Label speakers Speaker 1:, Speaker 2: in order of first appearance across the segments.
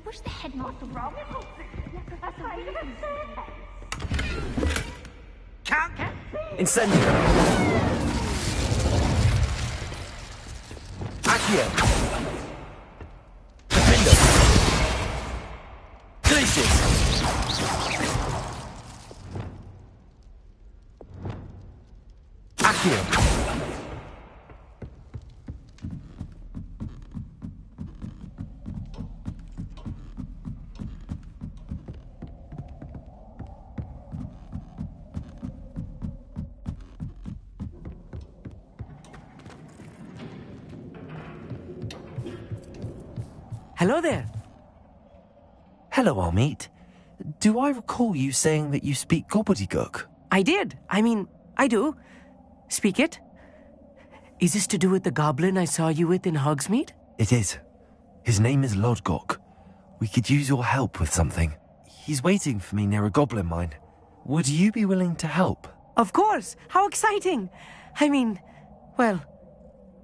Speaker 1: wish the headmaster were
Speaker 2: Incendio! Accio! Defendo! Glacius! Accio!
Speaker 3: Hello there.
Speaker 2: Hello, Armeet. Do I recall you saying that you speak gobbledygook?
Speaker 3: I did. I do. Speak it. Is this to do with the goblin I saw you with in Hogsmeade?
Speaker 2: It is. His name is Lodgok. We could use your help with something. He's waiting for me near a goblin mine. Would you be willing to help?
Speaker 3: Of course. How exciting. Well,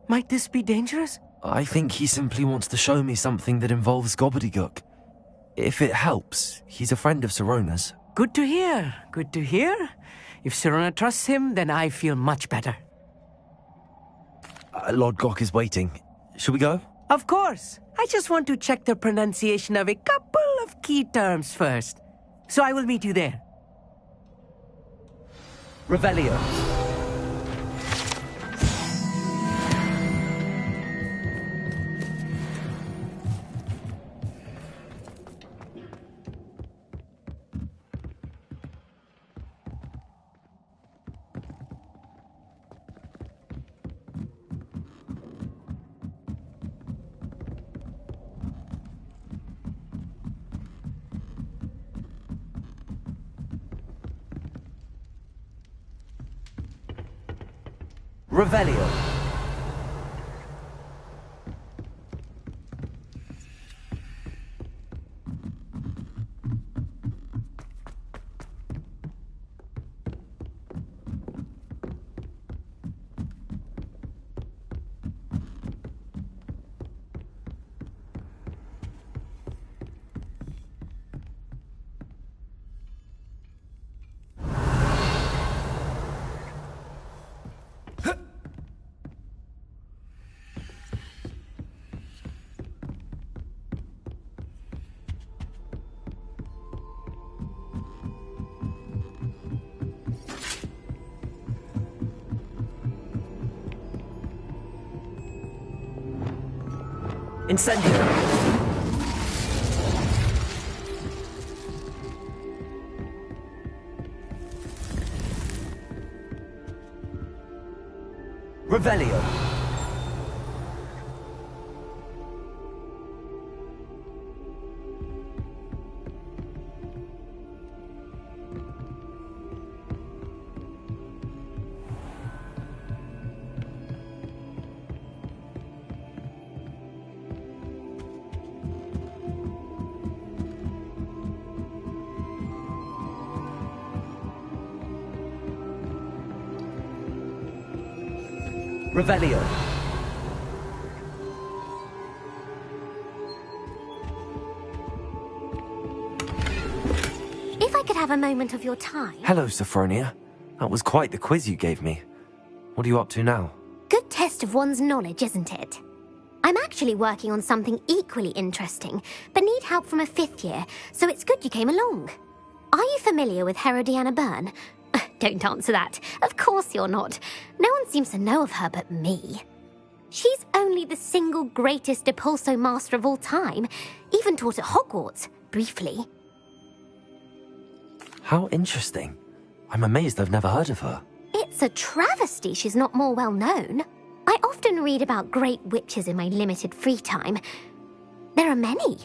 Speaker 3: might this be dangerous?
Speaker 2: I think he simply wants to show me something that involves gobbledygook. If it helps, he's a friend of Sirona's.
Speaker 3: Good to hear. Good to hear. If Sirona trusts him, then I feel much better.
Speaker 2: Lodgok is waiting. Shall we go?
Speaker 3: Of course. I just want to check the pronunciation of a couple of key terms first. So I will meet you there.
Speaker 2: Revelio. Revelio. Incendio! Revelio! Revelio.
Speaker 1: If I could have a moment of your time...
Speaker 2: Hello, Sophronia. That was quite the quiz you gave me. What are you up to now?
Speaker 1: Good test of one's knowledge, isn't it? I'm actually working on something equally interesting, but need help from a 5th year, so it's good you came along. Are you familiar with Herodiana Byrne? Don't answer that. Of course you're not. No one seems to know of her but me. She's only the single greatest Depulso master of all time, even taught at Hogwarts, briefly.
Speaker 2: How interesting. I'm amazed I've never heard of her.
Speaker 1: It's a travesty she's not more well known. I often read about great witches in my limited free time. There are many.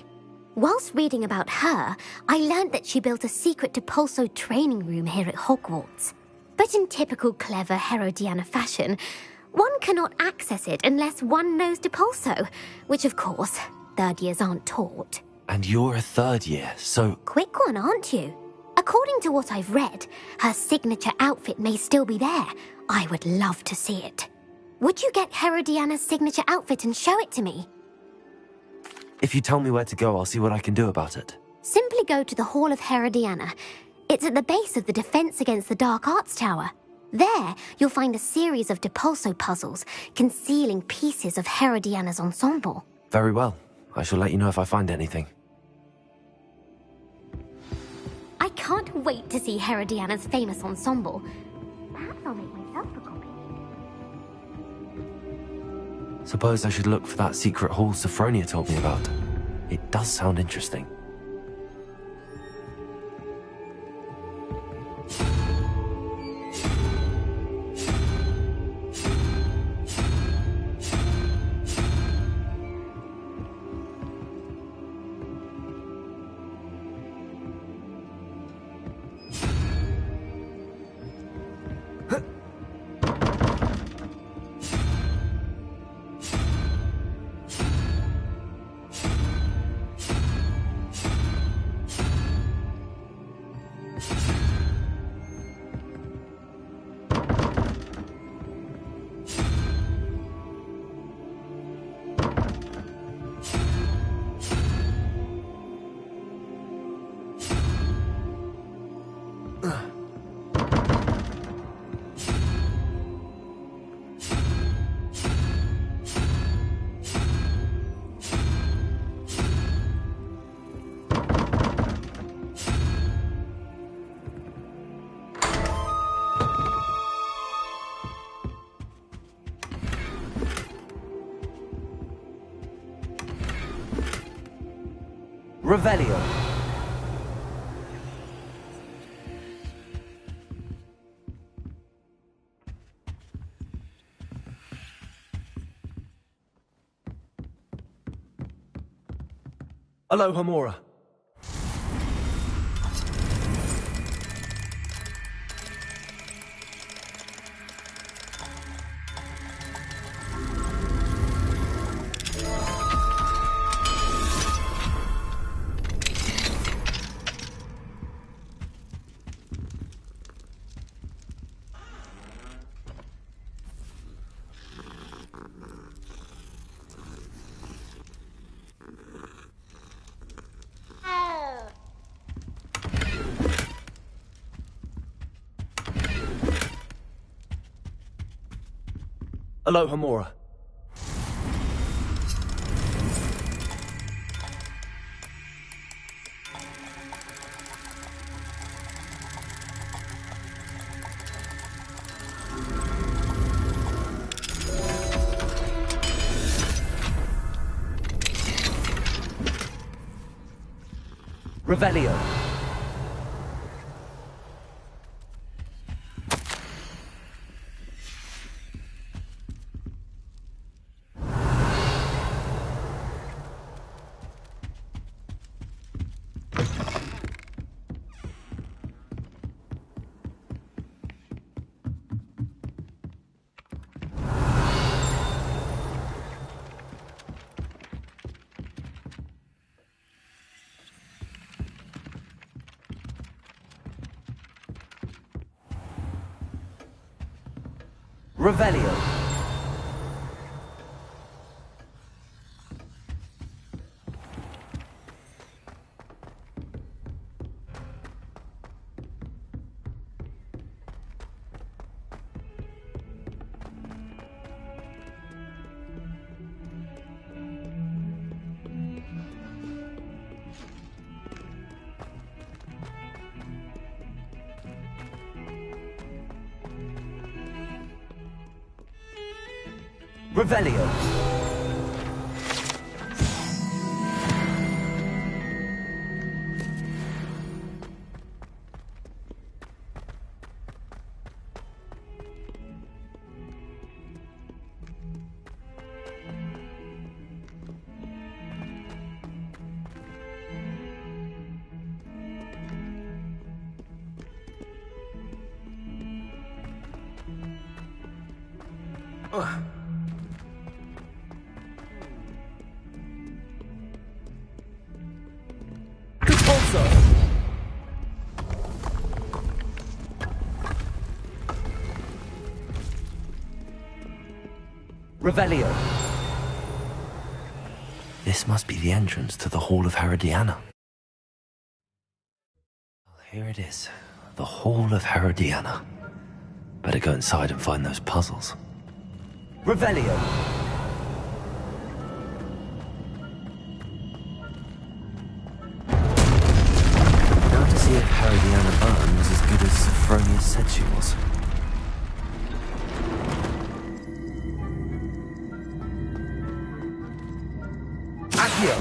Speaker 1: Whilst reading about her, I learned that she built a secret Depulso training room here at Hogwarts. But in typical clever Herodiana fashion, one cannot access it unless one knows Depulso, which of course, 3rd years aren't taught.
Speaker 2: And you're a 3rd year, so...
Speaker 1: Quick one, aren't you? According to what I've read, her signature outfit may still be there. I would love to see it. Would you get Herodiana's signature outfit and show it to me?
Speaker 2: If you tell me where to go, I'll see what I can do about it.
Speaker 1: Simply go to the Hall of Herodiana. It's at the base of the Defense Against the Dark Arts Tower. There, you'll find a series of Depulso puzzles concealing pieces of Herodiana's ensemble.
Speaker 2: Very well. I shall let you know if I find anything.
Speaker 1: I can't wait to see Herodiana's famous ensemble. Perhaps I'll make myself a copy.
Speaker 2: Suppose I should look for that secret hall Sophronia told me about. It does sound interesting. Revelio. Aloha Mora. Aloha Mora. Revelio. Revelio. Revelio. Revelio. This This must be the entrance to the Hall of Herodiana. Well, here it is. The Hall of Herodiana. Better go inside and find those puzzles.
Speaker 4: Revelio.
Speaker 2: Now to see if Herodiana Byrne was as good as Sophronia said she was.
Speaker 4: Accio.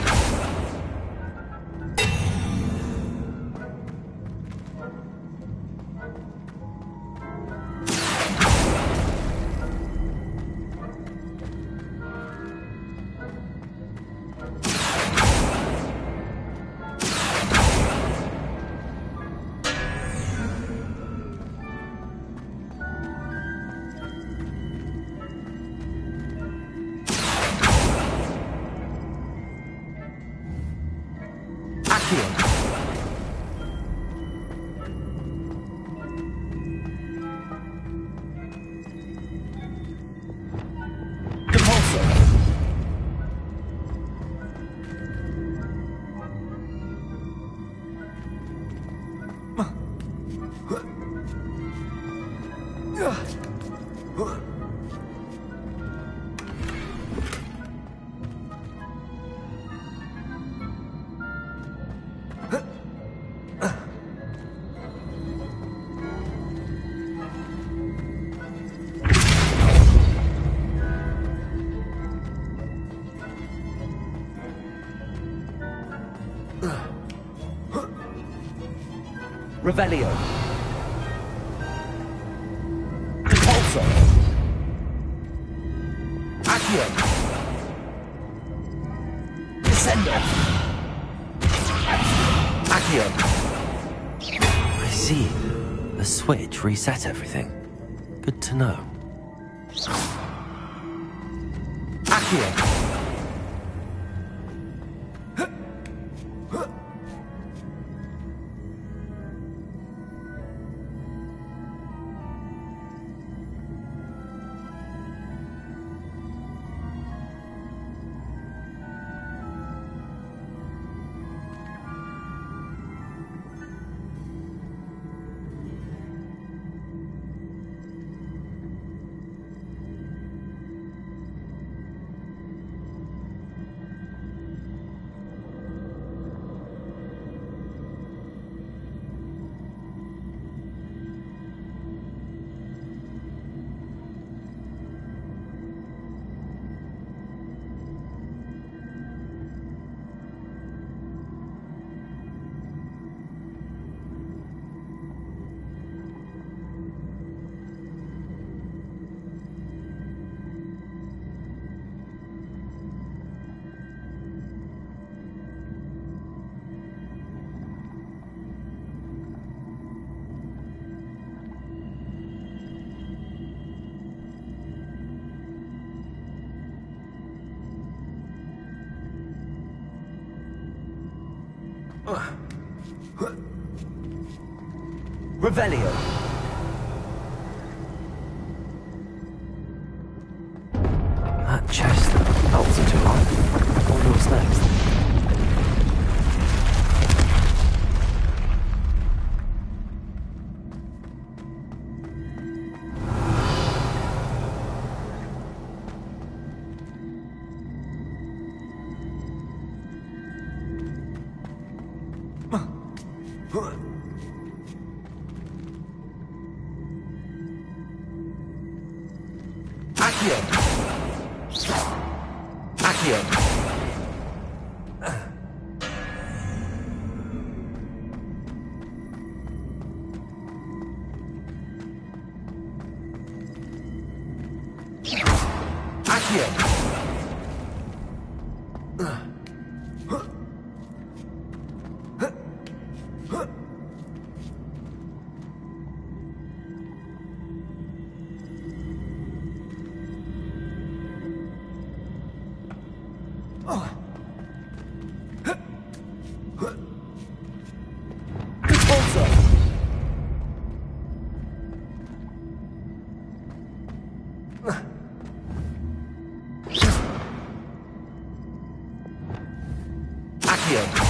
Speaker 4: Revelio. Repulsor. Accio. Descendo. Accio.
Speaker 2: I see. The switch reset everything. Good to know.
Speaker 4: Accio. Revelio.
Speaker 2: That chest, that wasn't too hard. I wonder what's next.
Speaker 4: Accio. Accio. Accio. Accio.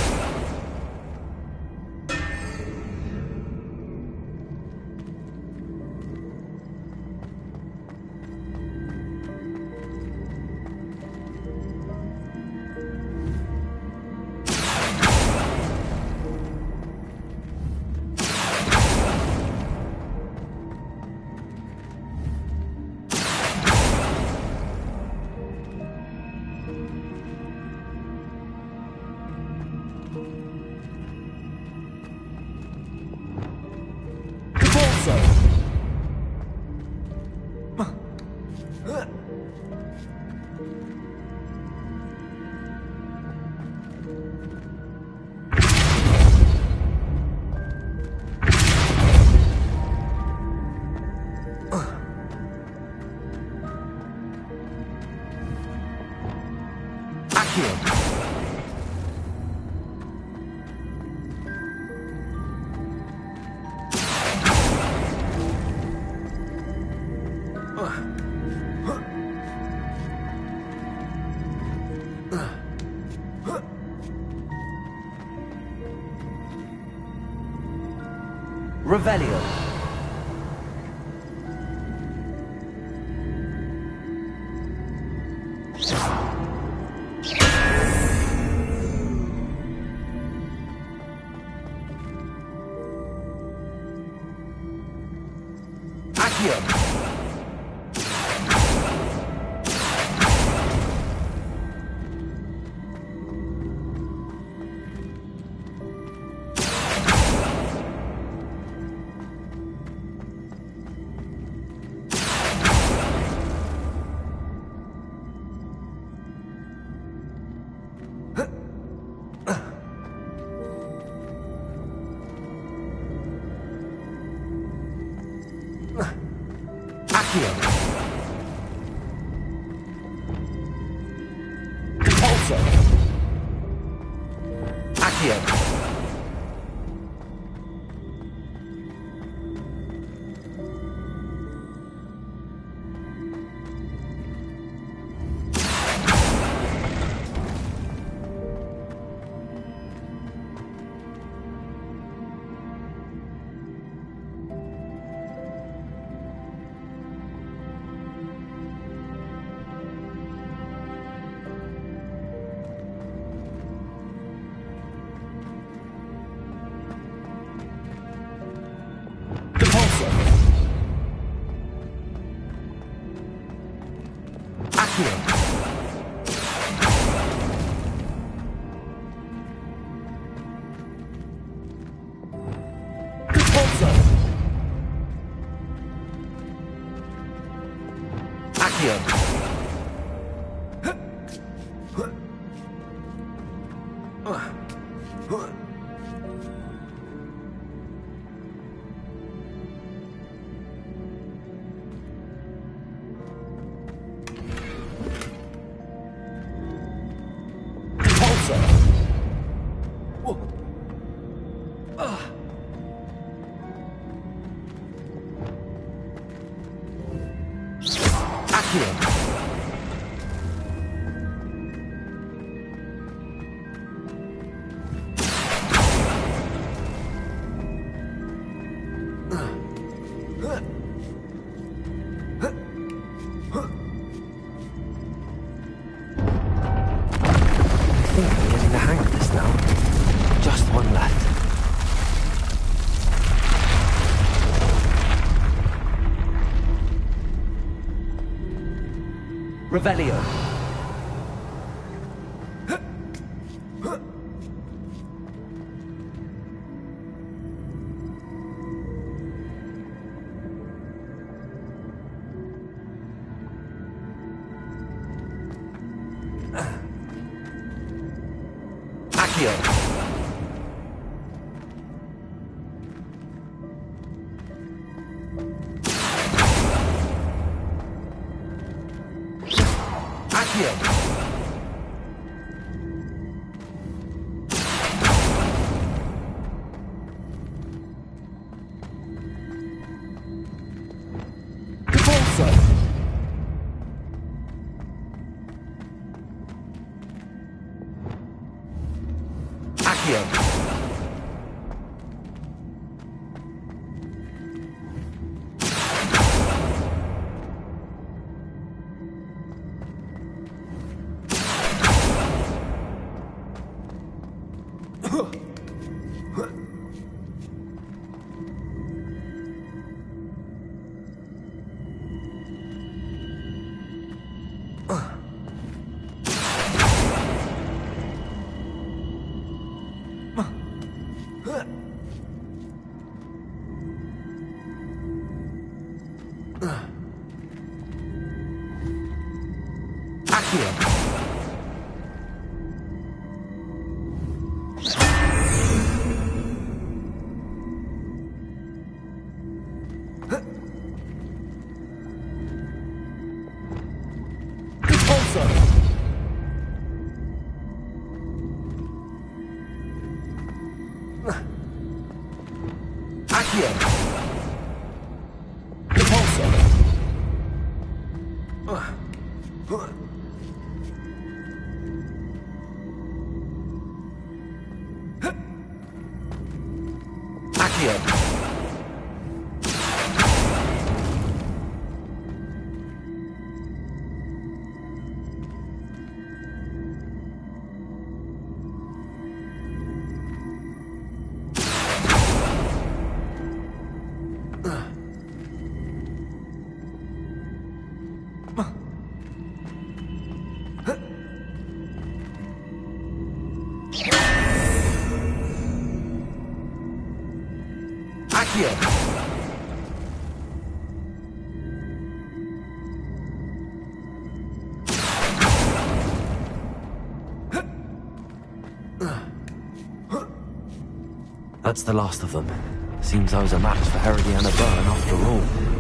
Speaker 4: Revelio. Accio. Accio. Repulso. Accio. Repulso. Accio. Repulso. Accio. Accio.
Speaker 2: I think I'm getting the hang of this now. Just one left.
Speaker 4: Revelio. Accio. Accio. Repulso. Accio.
Speaker 2: That's the last of them. Seems I was a match for Herodiana Byrne after all.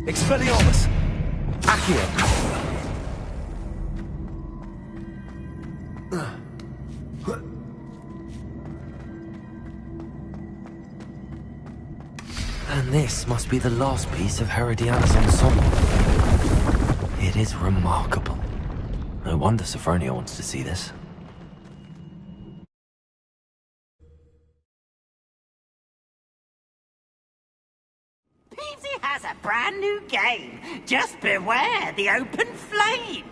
Speaker 4: Expelliarmus! Accio!
Speaker 2: And this must be the last piece of Herodiana's ensemble. It is remarkable. No wonder Sophronia wants to see this.
Speaker 5: Peavesy has a brand new game. Just beware the open flame.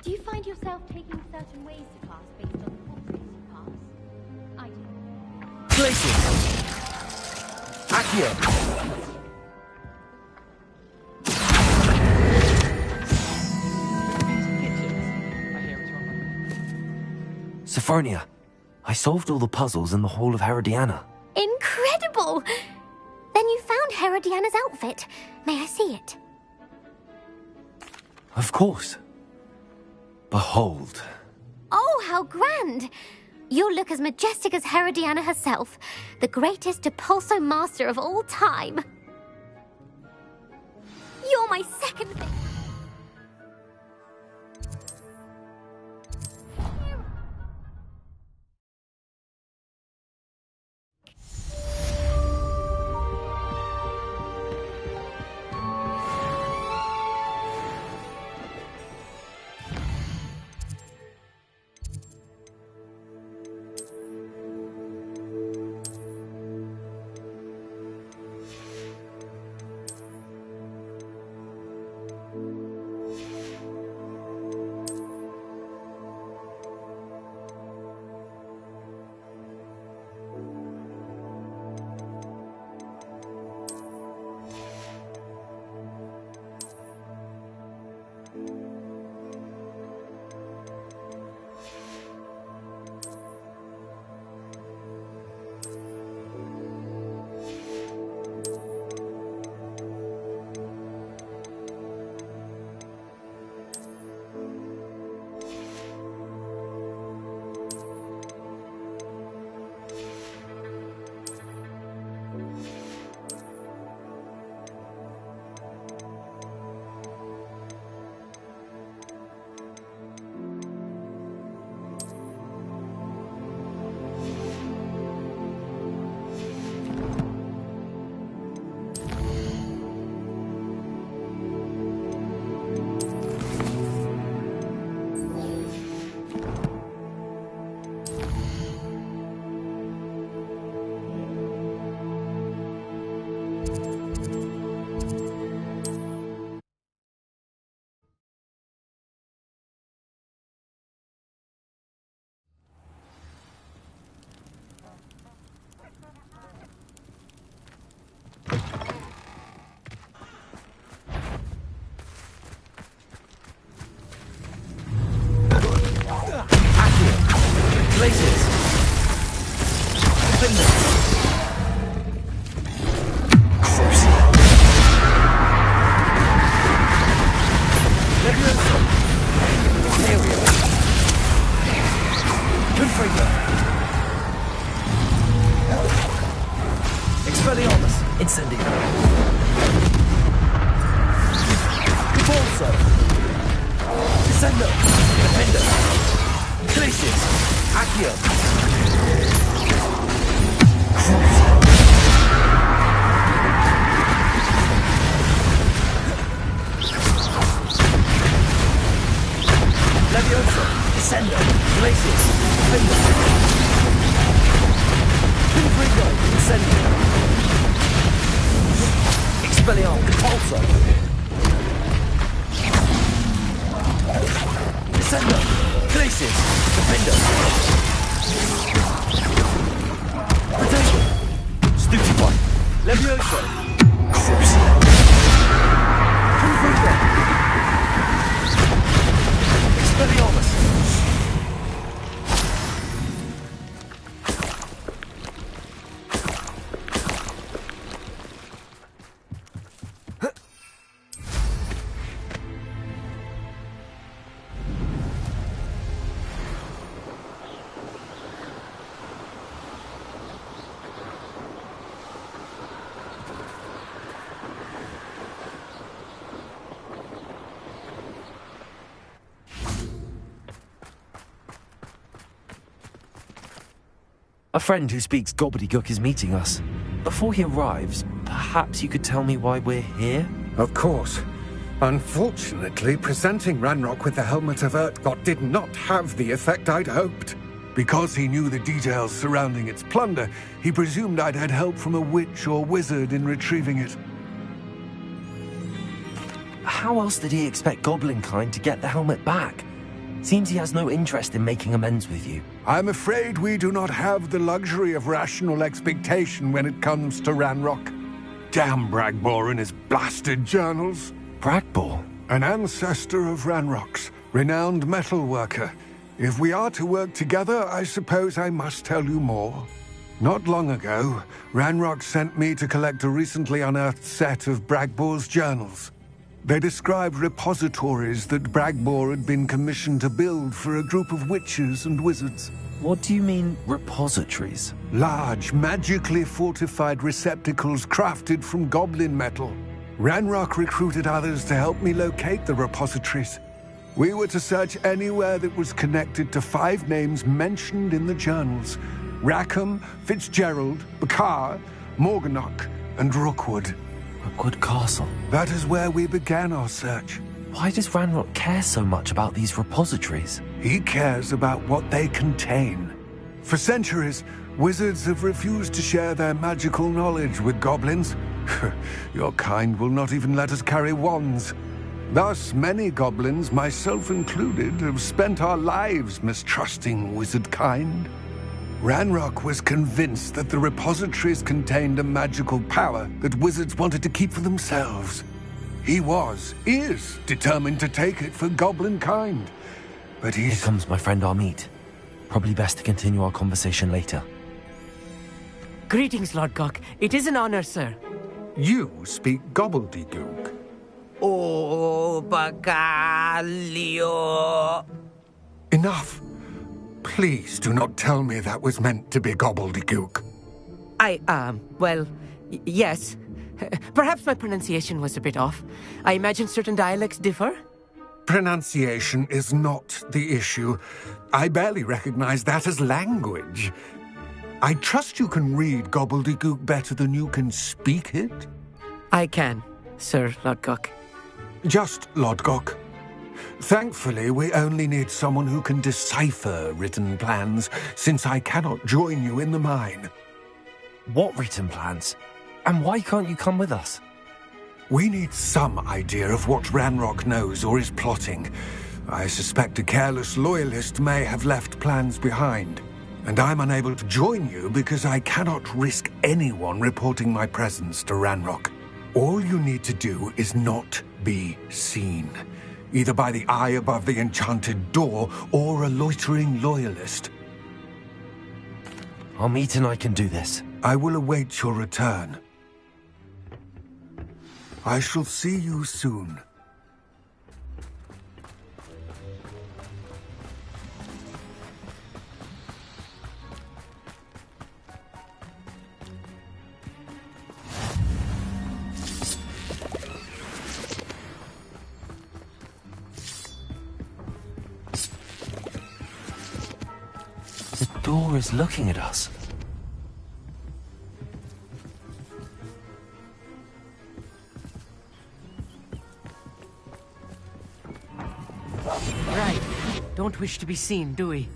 Speaker 6: Do you find yourself taking certain ways to pass based on the portraits you pass? I do.
Speaker 4: Places! Accio!
Speaker 2: Sophronia, I solved all the puzzles in the Hall of Herodiana.
Speaker 1: Incredible! Then you found Herodiana's outfit. May I see it?
Speaker 2: Of course. Behold.
Speaker 1: Oh, how grand! You'll look as majestic as Herodiana herself, the greatest Depulso master of all time. You're my second favorite.
Speaker 4: Places! Expelliarmus! Incendio! Repulsor! Descendo! Defender! Glacius! Accio! Levioso! Descendo! Glacius! Defender! Pinfringo! Incendio! Expelliarmus! Repulsor! Descendo! Glacius! Defender! Potato! Stupefy! Levioso!
Speaker 2: A friend who speaks gobbledygook is meeting us. Before he arrives, perhaps you could tell me why we're here?
Speaker 7: Of course. Unfortunately, presenting Ranrock with the Helmet of Urtkot did not have the effect I'd hoped. Because he knew the details surrounding its plunder, he presumed I'd had help from a witch or wizard in retrieving it.
Speaker 2: How else did he expect Goblinkind to get the helmet back? Seems he has no interest in making amends with you.
Speaker 7: I'm afraid we do not have the luxury of rational expectation when it comes to Ranrock. Damn Bragbor and his blasted journals.
Speaker 2: Bragbor?
Speaker 7: An ancestor of Ranrock's, renowned metalworker. If we are to work together, I suppose I must tell you more. Not long ago, Ranrock sent me to collect a recently unearthed set of Bragbor's journals. They described repositories that Bragbor had been commissioned to build for a group of witches and wizards.
Speaker 2: What do you mean, repositories?
Speaker 7: Large, magically fortified receptacles crafted from goblin metal. Ranrock recruited others to help me locate the repositories. We were to search anywhere that was connected to 5 names mentioned in the journals: Rackham, Fitzgerald, Bakar, Morganach, and Rookwood.
Speaker 2: Rookwood Castle.
Speaker 7: That is where we began our search.
Speaker 2: Why does Ranrock care so much about these repositories?
Speaker 7: He cares about what they contain. For centuries, wizards have refused to share their magical knowledge with goblins. Your kind will not even let us carry wands. Thus, many goblins, myself included, have spent our lives mistrusting wizard kind. Ranrock was convinced that the repositories contained a magical power that wizards wanted to keep for themselves. He is determined to take it for goblin kind. But
Speaker 2: Here comes my friend Amit. Probably best to continue our conversation later.
Speaker 3: Greetings, Lord Gok. It is an honor, sir.
Speaker 7: You speak gobbledygook.
Speaker 3: Oh, Bagalio.
Speaker 7: Enough. Please do not tell me that was meant to be gobbledygook.
Speaker 3: Yes. Perhaps my pronunciation was a bit off. I imagine certain dialects differ?
Speaker 7: Pronunciation is not the issue. I barely recognize that as language. I trust you can read gobbledygook better than you can speak it?
Speaker 3: I can, Sir Lord Gok.
Speaker 7: Just Lord Gok. Thankfully, we only need someone who can decipher written plans, since I cannot join you in the mine.
Speaker 2: What written plans? And why can't you come with us?
Speaker 7: We need some idea of what Ranrock knows or is plotting. I suspect a careless loyalist may have left plans behind. And I'm unable to join you because I cannot risk anyone reporting my presence to Ranrock. All you need to do is not be seen. Either by the eye above the enchanted door, or a loitering loyalist.
Speaker 2: Amit and I can do this.
Speaker 7: I will await your return. I shall see you soon.
Speaker 2: The door is looking at us.
Speaker 3: Right. Don't wish to be seen, do we?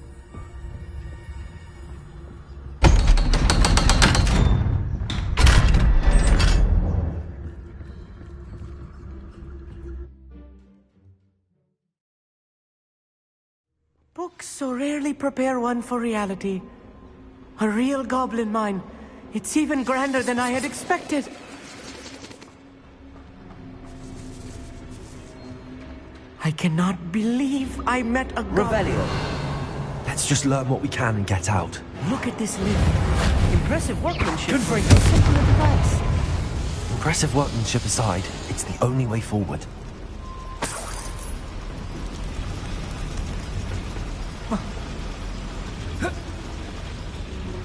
Speaker 3: Books so rarely prepare one for reality. A real goblin mine. It's even grander than I had expected. I cannot believe I met a goblin.
Speaker 4: Revelio.
Speaker 2: Let's just learn what we can and get out.
Speaker 3: Look at this lid. Impressive workmanship.
Speaker 4: Good for you.
Speaker 3: A simpler device.
Speaker 2: Impressive workmanship aside, it's the only way forward.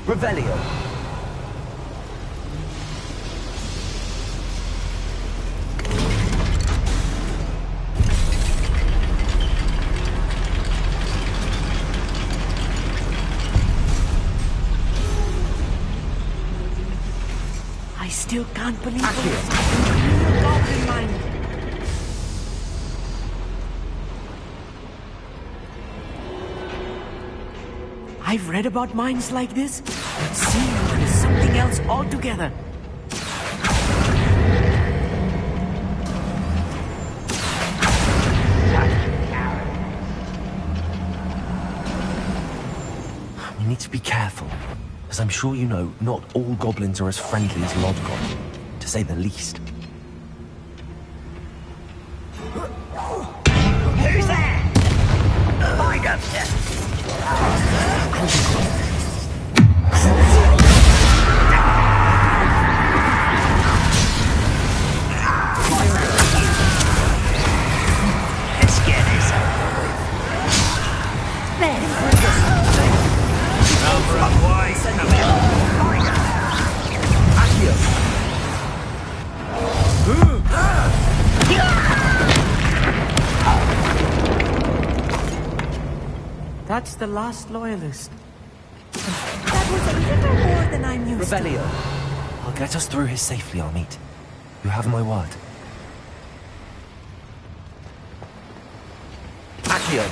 Speaker 4: Revelio.
Speaker 3: still can't believe it. Real goblin mind. I've read about minds like this, but seeing one is something else altogether.
Speaker 2: We need to be careful, as I'm sure you know, not all goblins are as friendly as Lodgok, to say the least.
Speaker 5: Who's there? Find up here. Let's get this over with. Number of wise and
Speaker 3: That's the last loyalist. That was a little more than I'm used
Speaker 4: Revelio.
Speaker 2: I'll get us through here safely, Amit. You have my word.
Speaker 4: Accio.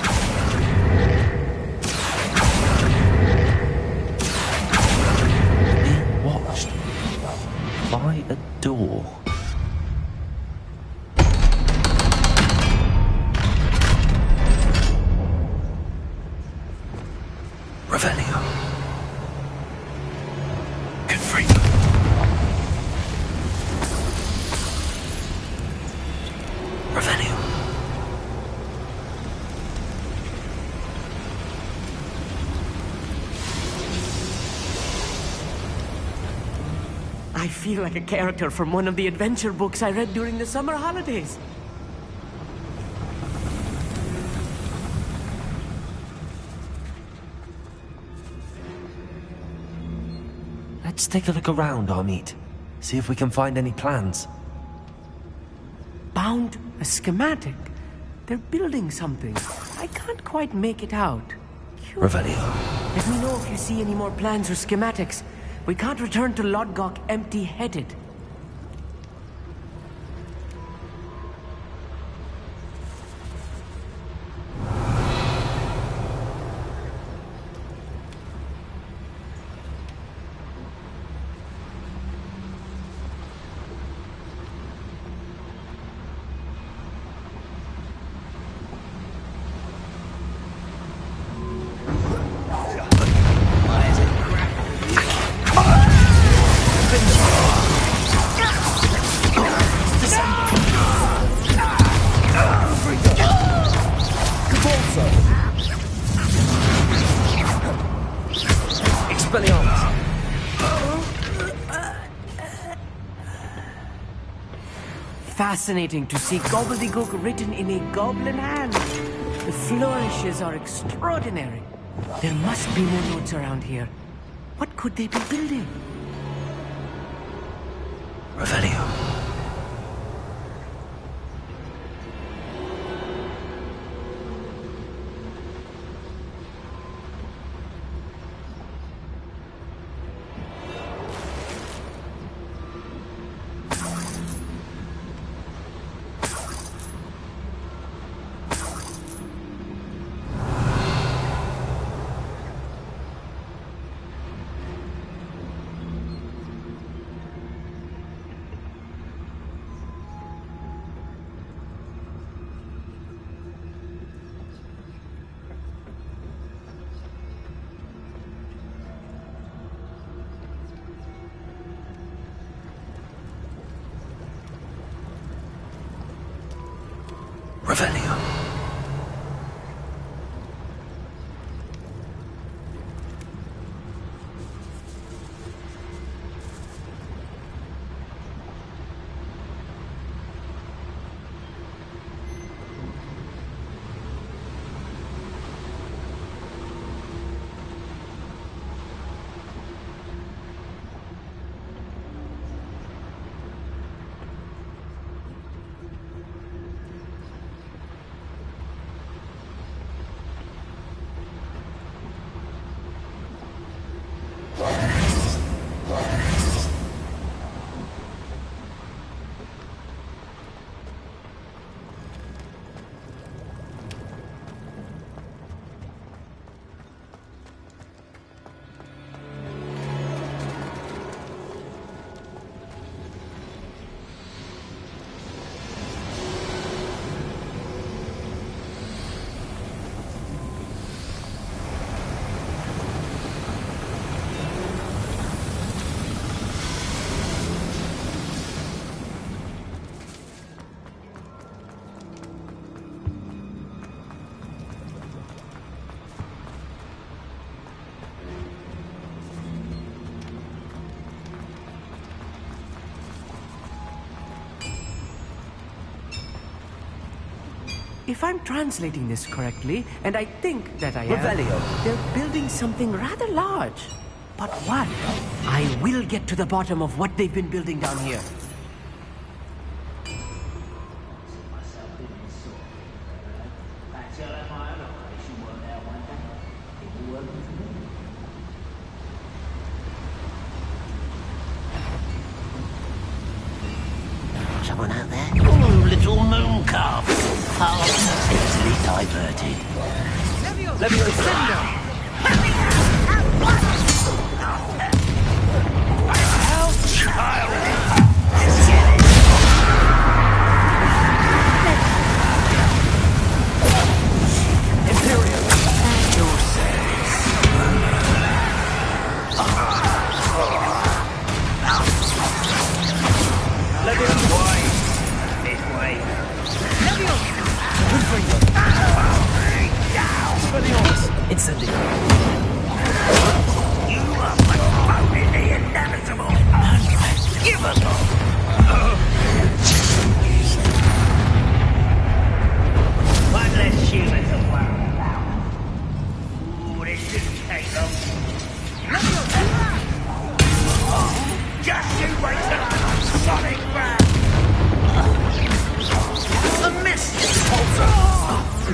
Speaker 2: Being watched by a door. Revelio. Confrito. Revelio.
Speaker 3: I feel like a character from one of the adventure books I read during the summer holidays.
Speaker 2: Let's take a look around, Amit. See if we can find any plans.
Speaker 3: Bound a schematic. They're building something. I can't quite make it out.
Speaker 2: Revelio.
Speaker 3: Let me know if you see any more plans or schematics. We can't return to Lodgok empty-headed.
Speaker 4: Expelliarmus.
Speaker 3: Fascinating to see gobbledygook written in a goblin hand. The flourishes are extraordinary. There must be more notes around here. What could they be building?
Speaker 2: Revelio. Revelio.
Speaker 3: If I'm translating this correctly, and I think that I am,
Speaker 4: Revelio.
Speaker 3: they're building something rather large. But what? I will get to the bottom of what they've been building down here.
Speaker 5: Someone out there? Oh, little moon calf. Easily diverted.
Speaker 4: Levio,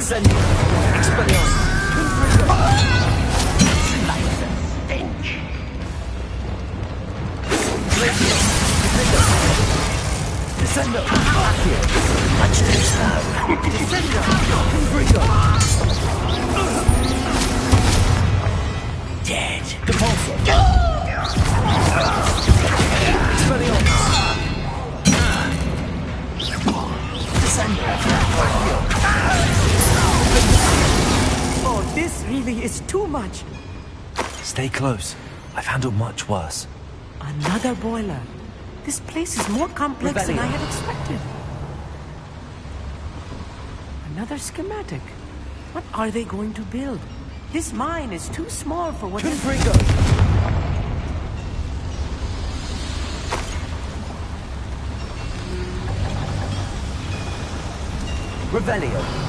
Speaker 4: Sender.
Speaker 3: Oh, this really is too much.
Speaker 2: Stay close. I've handled much worse.
Speaker 3: Another boiler. This place is more complex than I had expected. Another schematic. What are they going to build? This mine is too small for what...
Speaker 4: Revelio.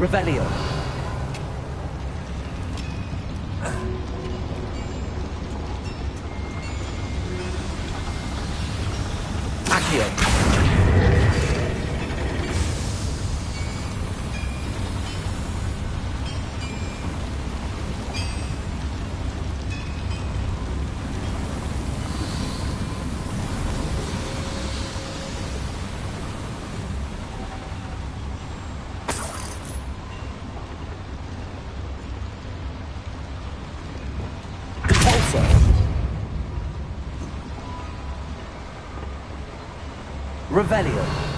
Speaker 4: Revelio. Accio. Revelio.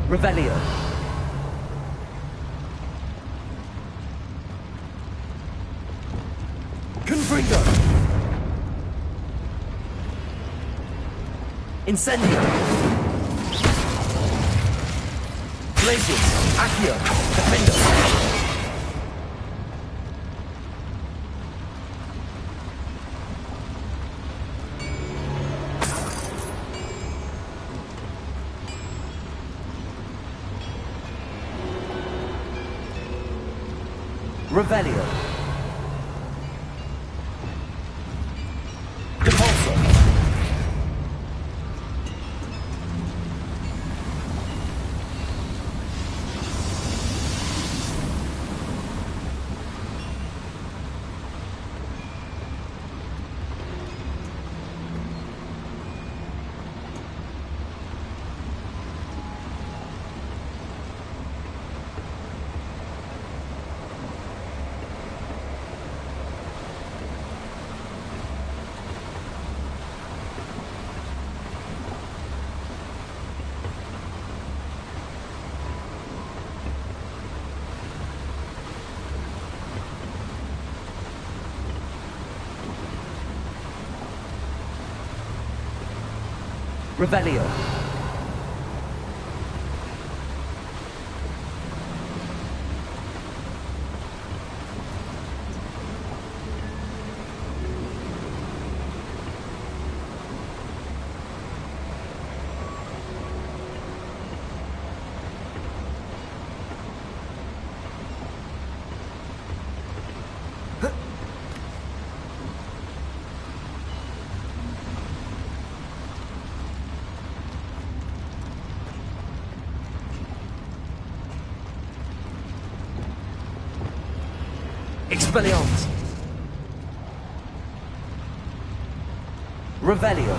Speaker 4: Revelio.
Speaker 7: Confringo!
Speaker 4: Incendio. Glacius. Accio. Defendo. Revelio. Depulso. Revelio. Expelliarmus. Revelio.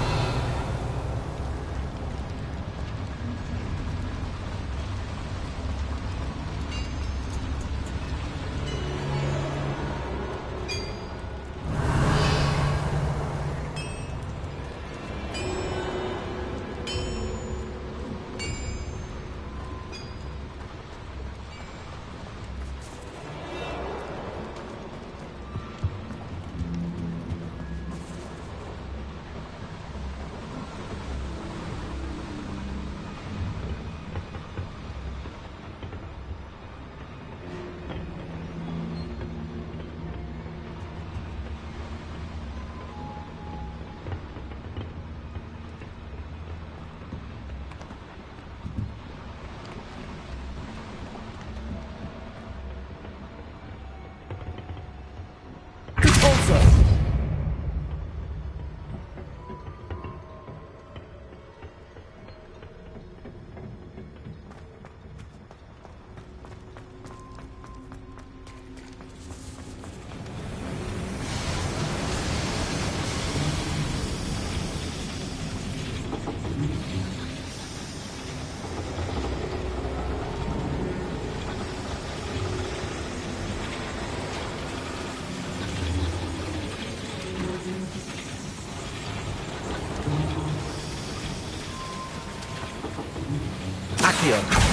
Speaker 4: Accio.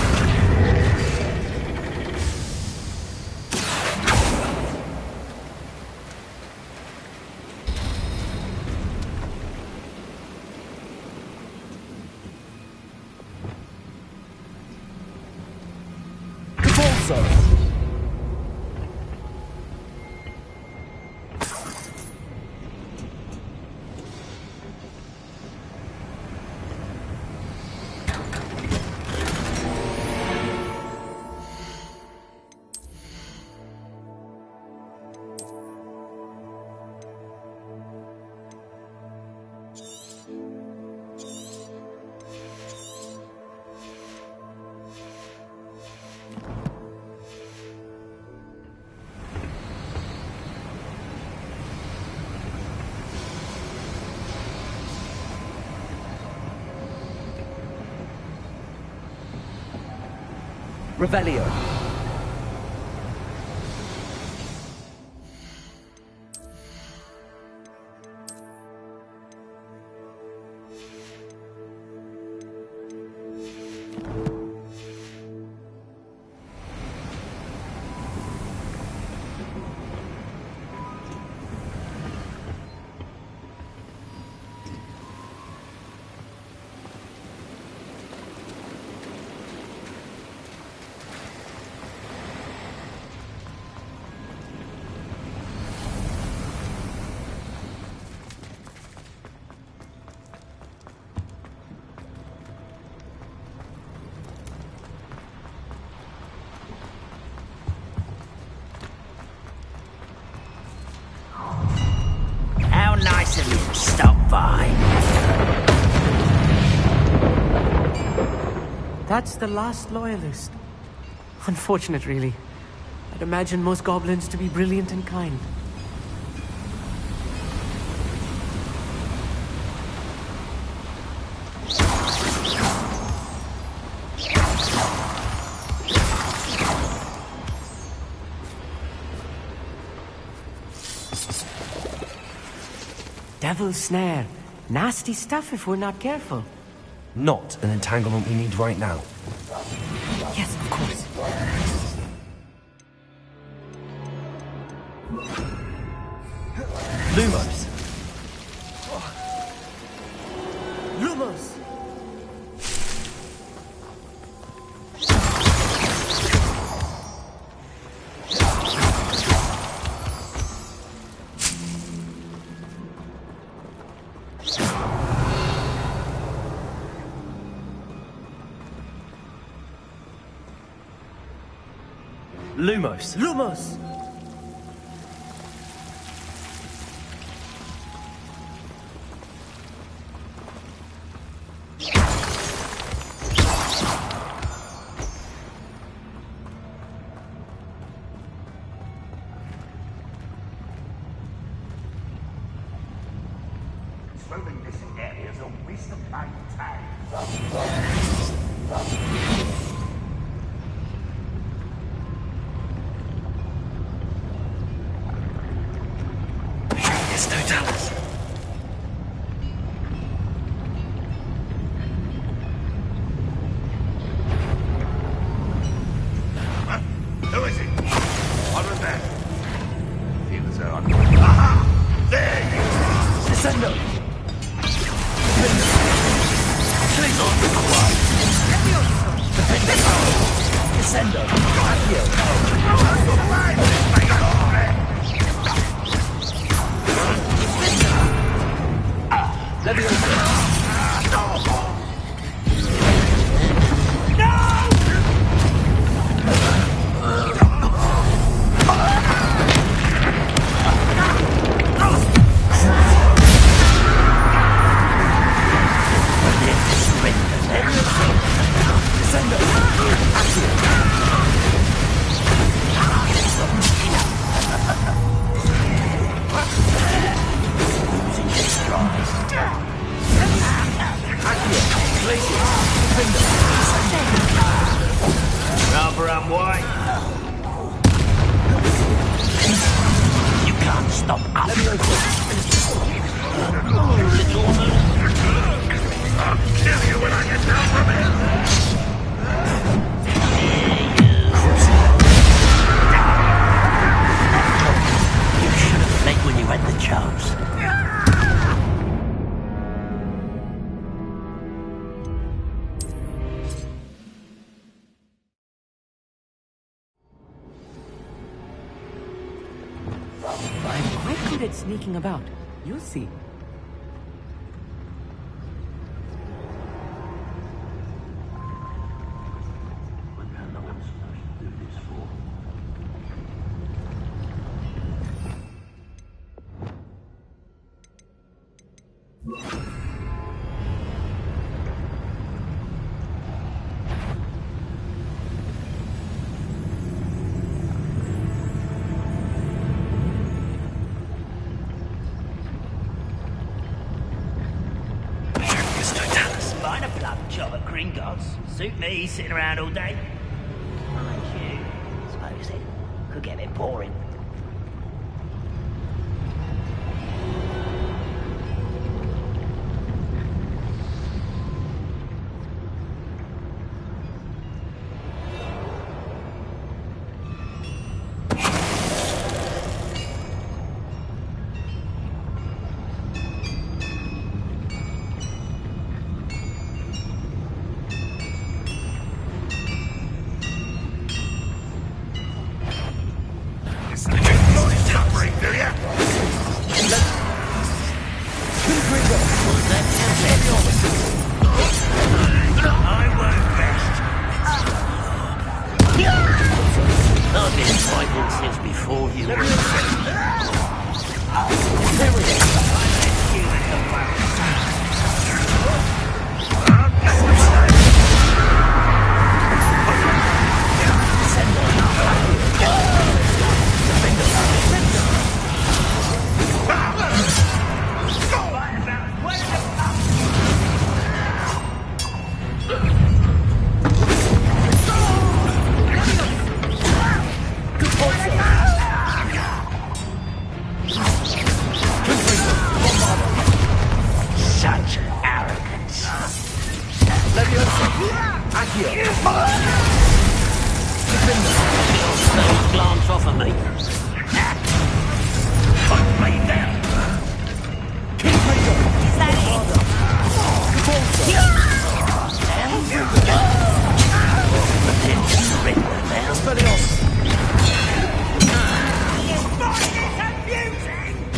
Speaker 4: Depulso. Revelio.
Speaker 3: That's the last loyalist. Unfortunate, really. I'd imagine most goblins to be brilliant and kind. Devil's snare. Nasty stuff if we're not careful.
Speaker 2: Not an entanglement we need right now.
Speaker 3: Yes, of course.
Speaker 2: Lumos!
Speaker 3: Lumos!
Speaker 2: Lumos!
Speaker 3: Lumos!
Speaker 5: Swimming this area is a waste of my time.
Speaker 2: Yes, Totalis.
Speaker 5: Who is it? Over there. Feel as though I'm... Aha! There you are!
Speaker 4: Descendo!
Speaker 5: Please don't be quiet.
Speaker 4: Descendo!
Speaker 5: Rubber and white. You can't stop us. I'll kill you when I get down from here. You should have fled when you had the chance.
Speaker 3: I'm quite good at sneaking about. You'll see.
Speaker 5: Wonder how long I'm supposed to do this for. Find a plum job at Gringotts. Suit me, sitting around all day. Mind you, suppose it could get a bit boring. I've been fighting since before you were a Don't glance off of me. Fuck me down. Is that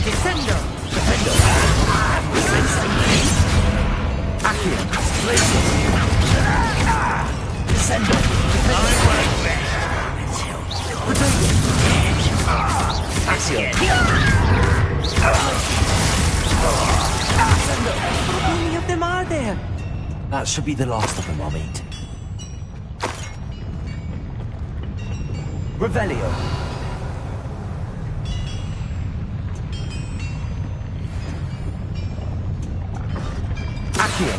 Speaker 3: Descender!
Speaker 4: Accio. Glacius. Descender. Accio.
Speaker 3: How many of them are there?
Speaker 2: That should be the last of them, I'll meet.
Speaker 4: Revelio. Accio.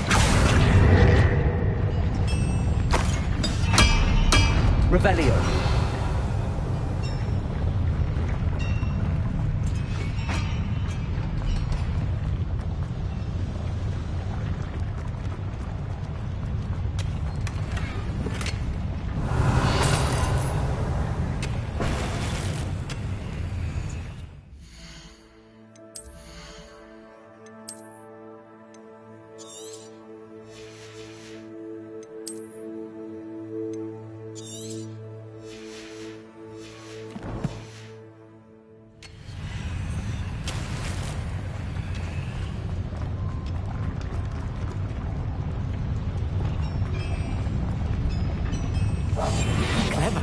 Speaker 4: Revelio.
Speaker 3: Clever.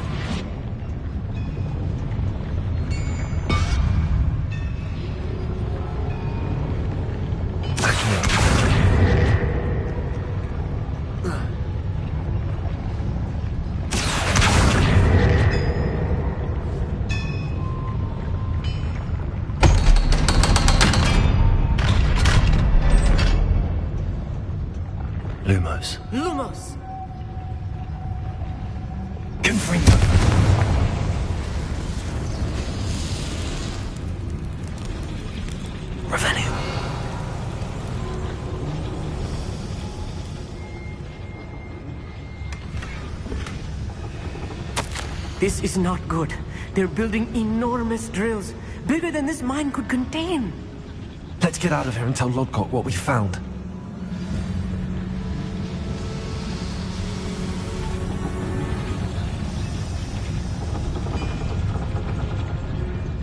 Speaker 2: Lumos.
Speaker 3: Lumos!
Speaker 2: Confringo. Revelio.
Speaker 3: This is not good. They're building enormous drills, bigger than this mine could contain.
Speaker 2: Let's get out of here and tell Lodgok what we found.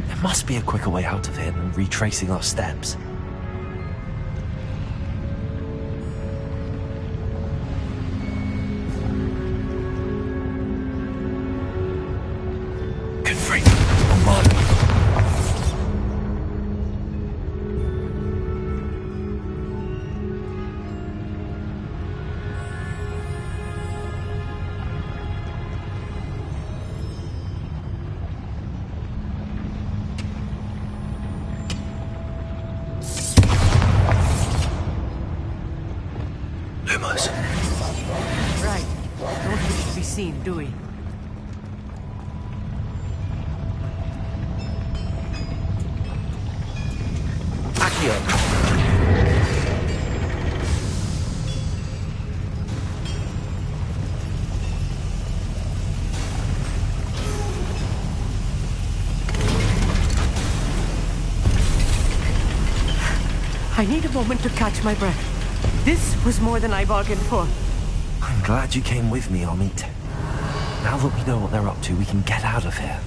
Speaker 2: There must be a quicker way out of here than retracing our steps. Confringo. Come on. Lumos.
Speaker 3: Right. Don't wish to be seen, do we?
Speaker 4: Accio.
Speaker 3: I need a moment to catch my breath. This was more than I bargained for.
Speaker 2: I'm glad you came with me, Amit. Now that we know what they're up to, we can get out of here.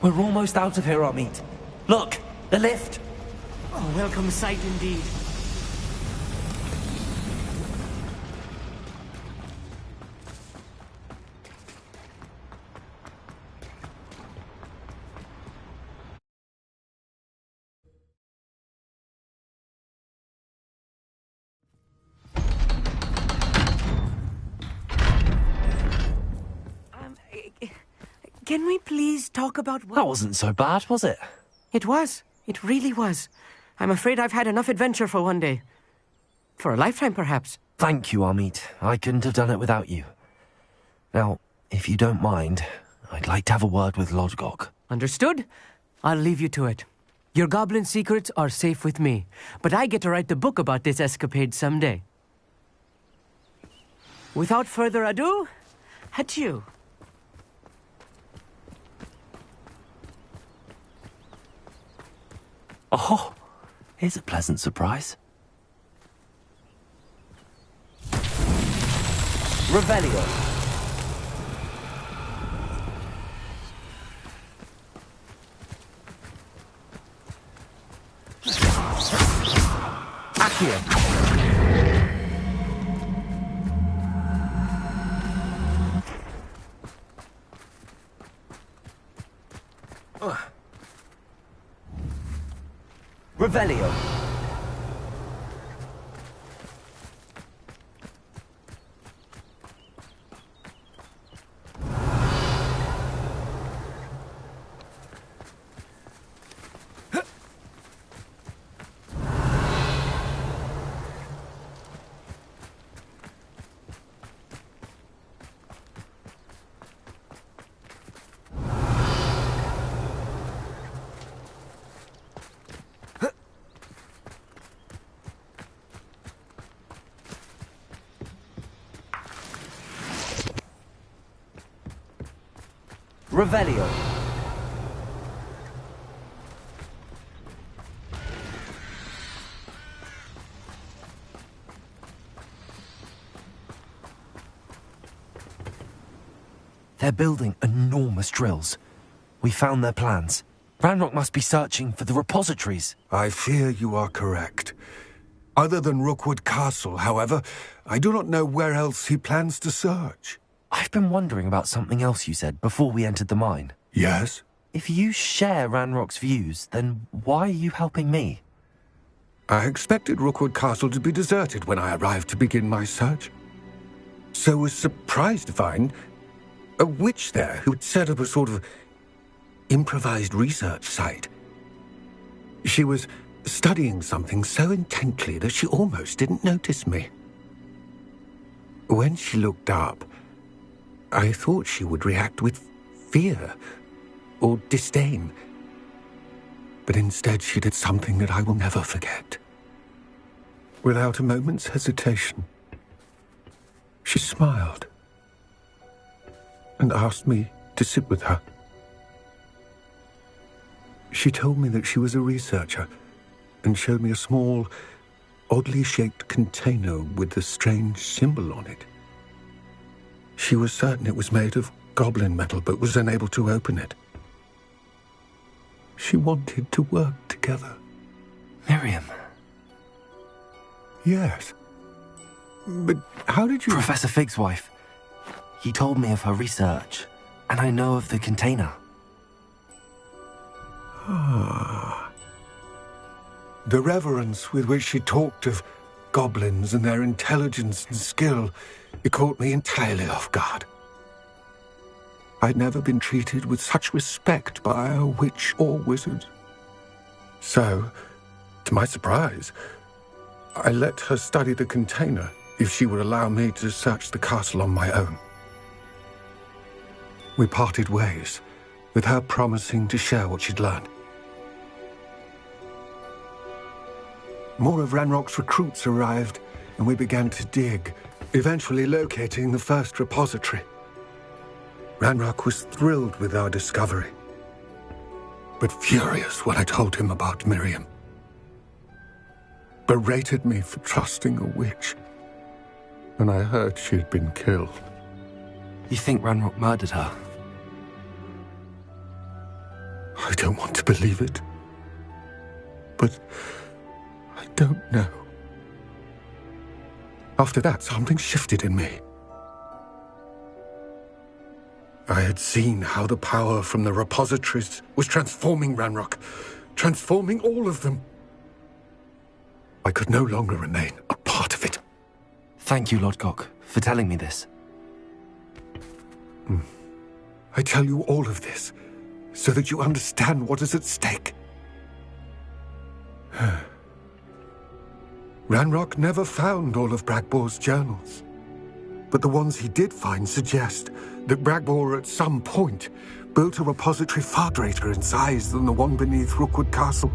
Speaker 2: We're almost out of here, Amit. Look, the lift.
Speaker 3: Oh, welcome sight indeed. Can we please talk about what...
Speaker 2: That wasn't so bad, was it?
Speaker 3: It was. It really was. I'm afraid I've had enough adventure for one day. For a lifetime, perhaps.
Speaker 2: Thank you, Amit. I couldn't have done it without you. Now, if you don't mind, I'd like to have a word with Lodgok.
Speaker 3: Understood? I'll leave you to it. Your goblin secrets are safe with me, but I get to write the book about this escapade someday. Without further ado, adieu.
Speaker 2: Oh, here's a pleasant surprise.
Speaker 4: Revelio. Accio. Revelio. Revelio.
Speaker 2: They're building enormous drills. We found their plans. Ranrock must be searching for the repositories.
Speaker 7: I fear you are correct. Other than Rookwood Castle, however, I do not know where else he plans to search.
Speaker 2: I've been wondering about something else you said before we entered the mine.
Speaker 7: Yes?
Speaker 2: If you share Ranrock's views, then why are you helping me?
Speaker 7: I expected Rookwood Castle to be deserted when I arrived to begin my search. So was surprised to find a witch there who had set up a sort of improvised research site. She was studying something so intently that she almost didn't notice me. When she looked up, I thought she would react with fear or disdain. But instead she did something that I will never forget. Without a moment's hesitation, she smiled and asked me to sit with her. She told me that she was a researcher and showed me a small, oddly shaped container with a strange symbol on it. She was certain it was made of goblin metal, but was unable to open it. She wanted to work together.
Speaker 2: Miriam.
Speaker 7: Yes. But how did you...
Speaker 2: Professor Fig's wife. He told me of her research, and I know of the container.
Speaker 7: Ah. The reverence with which she talked of goblins and their intelligence and skill, it caught me entirely off guard. I'd never been treated with such respect by a witch or wizard. So, to my surprise, I let her study the container if she would allow me to search the castle on my own. We parted ways, with her promising to share what she'd learned. More of Ranrock's recruits arrived, and we began to dig, eventually locating the first repository. Ranrock was thrilled with our discovery, but furious when I told him about Miriam. Berated me for trusting a witch, and I heard she had been killed.
Speaker 2: You think Ranrock murdered her?
Speaker 7: I don't want to believe it, but I don't know. After that, something shifted in me. I had seen how the power from the repositories was transforming Ranrock, transforming all of them. I could no longer remain a part of it.
Speaker 2: Thank you, Lodgok, for telling me this.
Speaker 7: I tell you all of this so that you understand what is at stake. Ranrock never found all of Bragbor's journals, but the ones he did find suggest that Bragbor at some point built a repository far greater in size than the one beneath Rookwood Castle.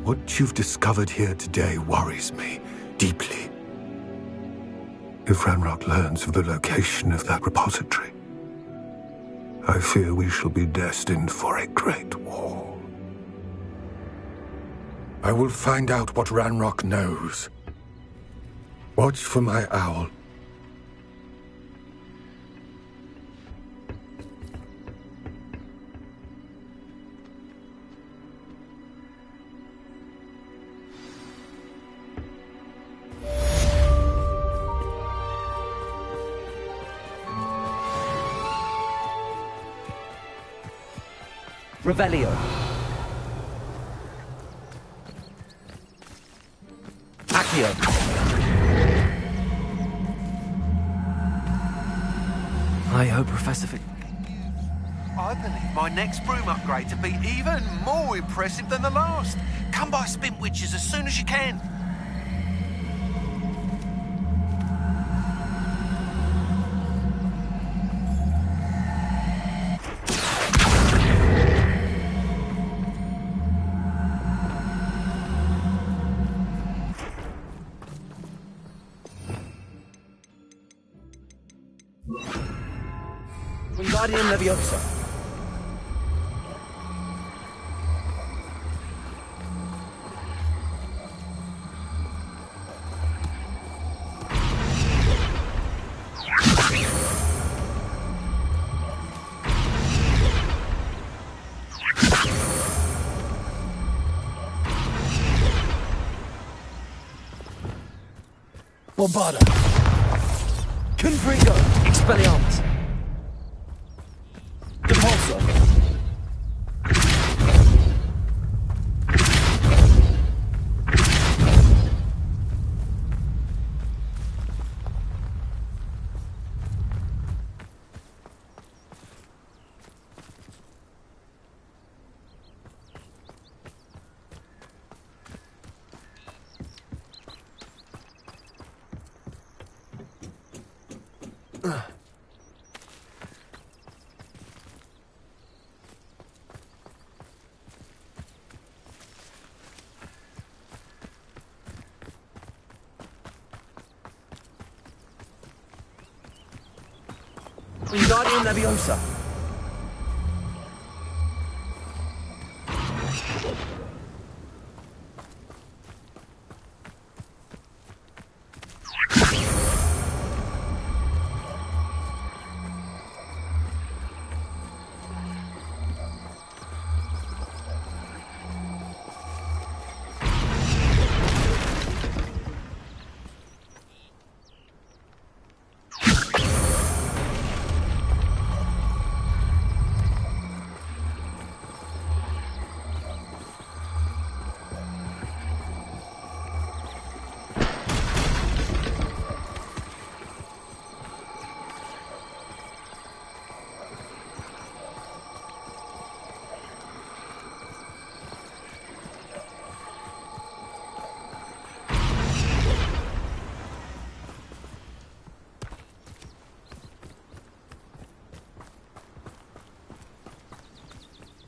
Speaker 7: What you've discovered here today worries me deeply. If Ranrock learns of the location of that repository, I fear we shall be destined for a great war. I will find out what Ranrock knows. Watch for my owl.
Speaker 4: Revelio. Accio.
Speaker 2: I hope Professor
Speaker 8: I believe my next broom upgrade to be even more impressive than the last. Come by Spintwitches as soon as you can.
Speaker 4: Wingardium Leviosa.
Speaker 2: Bombarda. Confringo. Expelliarmus. Depulso.
Speaker 4: Wingardium Leviosa.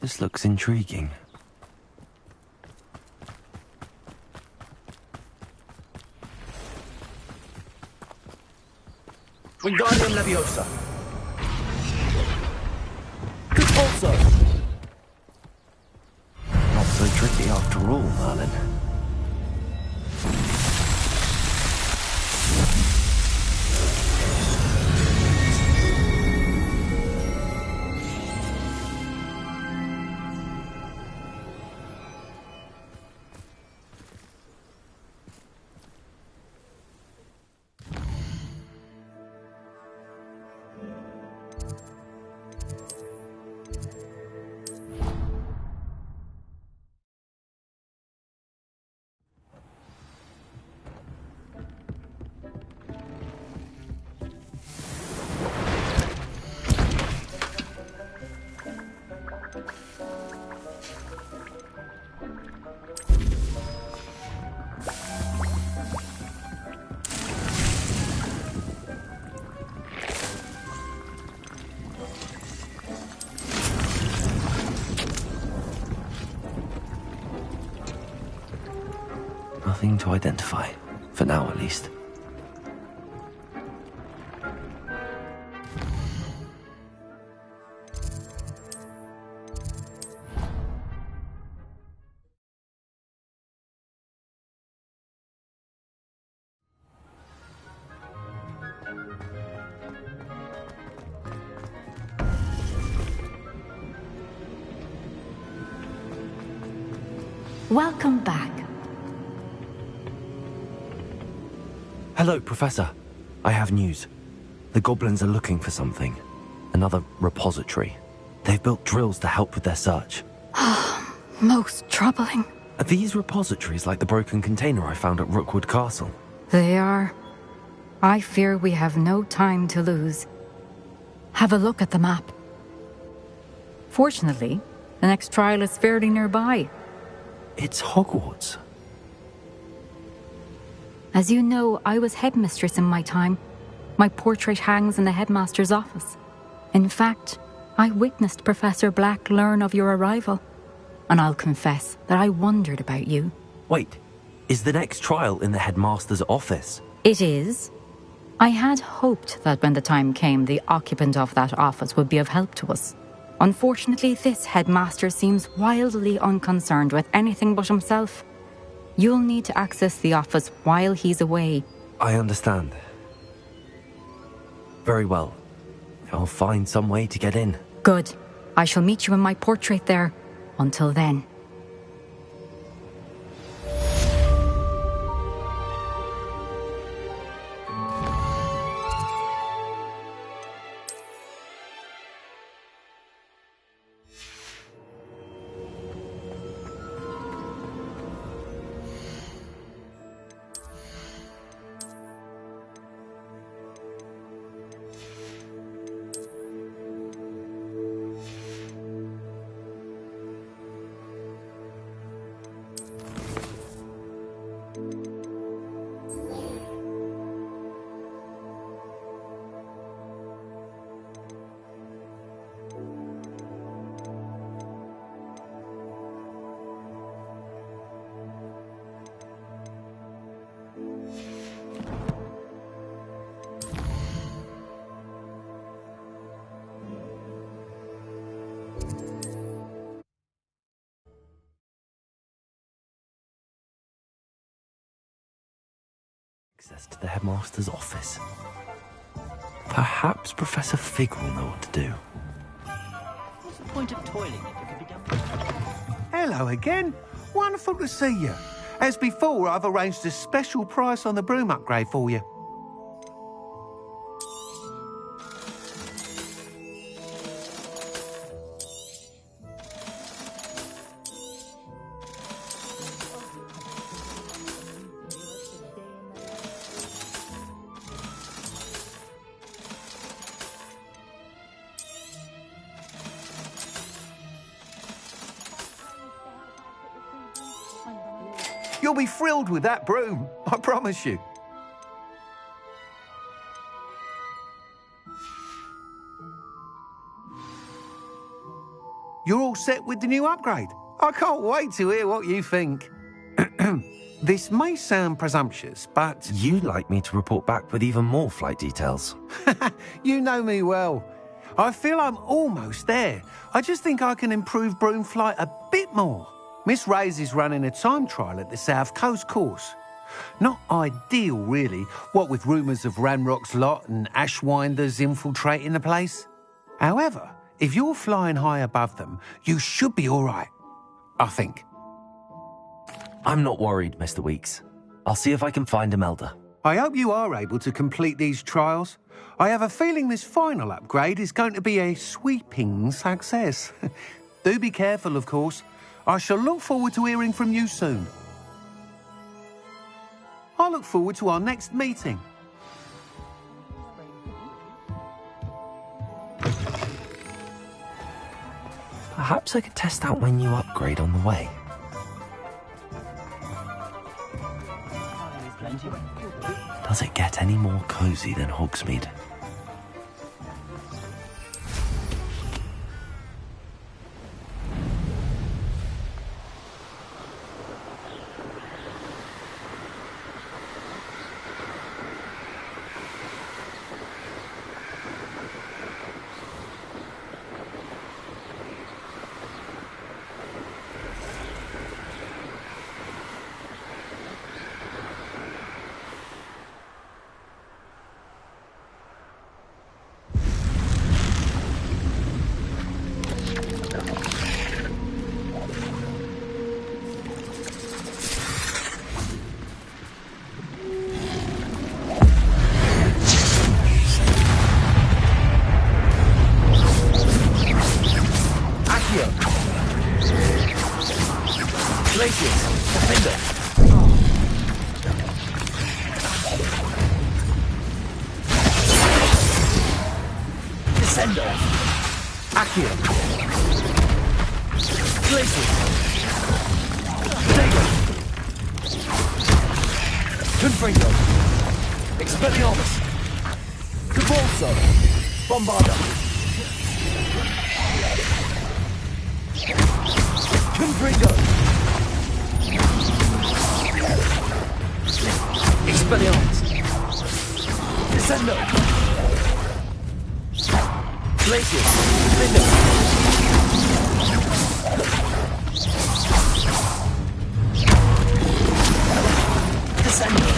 Speaker 2: This looks intriguing.
Speaker 4: Wingardium Leviosa. Depulso.
Speaker 2: Not so tricky after all, Merlin. Nothing to identify. For now, at least.
Speaker 9: Welcome back.
Speaker 2: Hello, Professor. I have news. The goblins are looking for something. Another repository. They've built drills to help with their search.
Speaker 9: Most troubling.
Speaker 2: Are these repositories like the broken container I found at Rookwood Castle?
Speaker 9: They are. I fear we have no time to lose. Have a look at the map. Fortunately, the next trial is fairly nearby.
Speaker 2: It's Hogwarts.
Speaker 9: As you know, I was headmistress in my time. My portrait hangs in the headmaster's office. In fact, I witnessed Professor Black learn of your arrival. And I'll confess that I wondered about you.
Speaker 2: Wait, is the next trial in the headmaster's office?
Speaker 9: It is. I had hoped that when the time came, the occupant of that office would be of help to us. Unfortunately, this headmaster seems wildly unconcerned with anything but himself. You'll need to access the office while he's away.
Speaker 2: I understand. Very well. I'll find some way to get in.
Speaker 9: Good. I shall meet you in my portrait there. Until then.
Speaker 2: Access to the headmaster's office. Perhaps Professor Fig will know what to do.
Speaker 5: What's the point of toiling if it can be done?
Speaker 8: Hello again. Wonderful to see you. As before, I've arranged a special price on the broom upgrade for you. You'll be thrilled with that broom, I promise you. You're all set with the new upgrade. I can't wait to hear what you think. This may sound presumptuous, but...
Speaker 2: You'd like me to report back with even more flight details.
Speaker 8: You know me well. I feel I'm almost there. I just think I can improve broom flight a bit more. Miss Ray's is running a time trial at the South Coast course. Not ideal, really, what with rumours of Ranrock's lot and Ashwinders infiltrating the place. However, if you're flying high above them, you should be all right, I think.
Speaker 2: I'm not worried, Mr. Weeks. I'll see if I can find Imelda.
Speaker 8: I hope you are able to complete these trials. I have a feeling this final upgrade is going to be a sweeping success. Do be careful, of course. I shall look forward to hearing from you soon. I look forward to our next meeting.
Speaker 2: Perhaps I could test out my new upgrade on the way. Does it get any more cozy than Hogsmeade?
Speaker 4: Descendo. Accio. Glacius. Dego. Confringo. Expelliarmus. Cabalso. Bombarda. Confringo. Expelliarmus. Descendo. Glacius. Lindo. Descendo.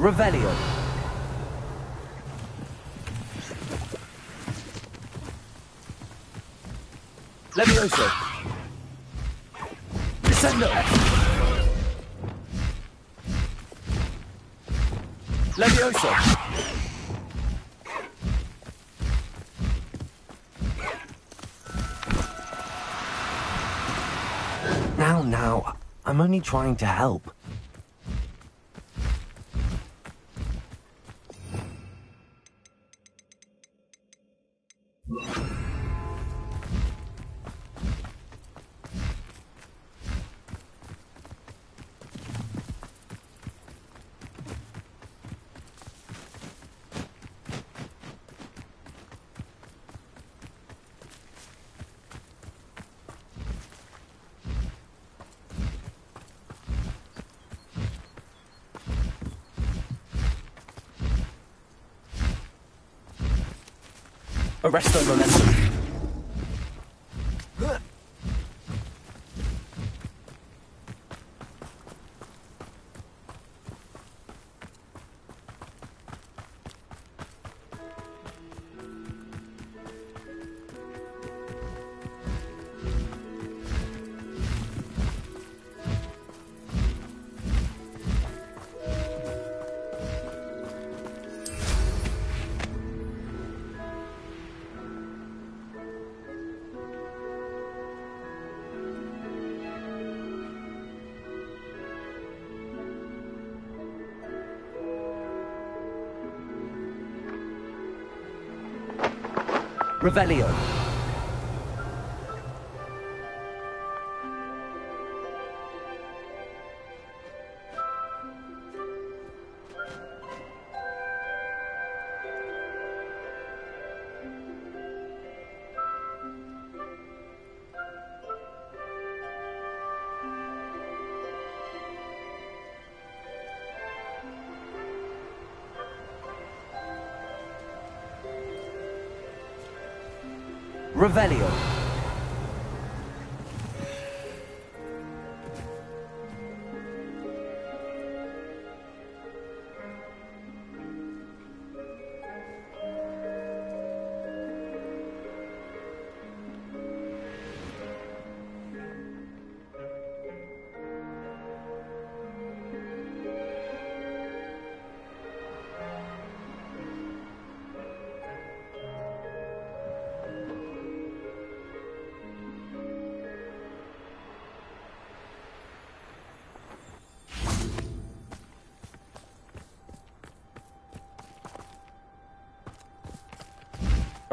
Speaker 4: Revelio. Levioso. Descendo. Levioso.
Speaker 2: Now, I'm only trying to help.
Speaker 4: Arresto momentum. Revelio. Revelio.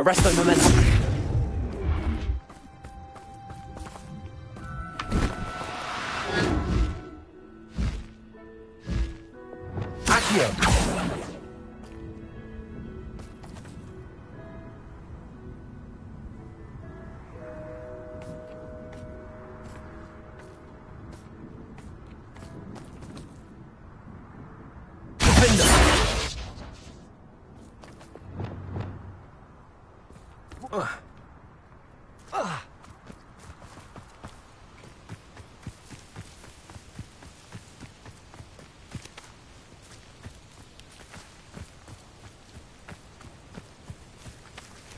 Speaker 4: Arresto momentum. Accio.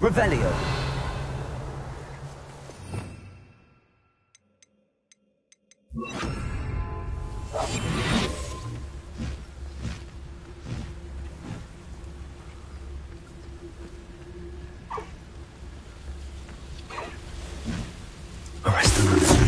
Speaker 4: Revelio. Arresto momentum.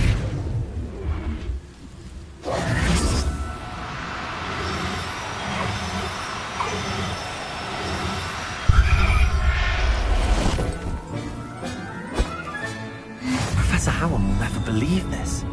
Speaker 4: Professor Howard will never believe this.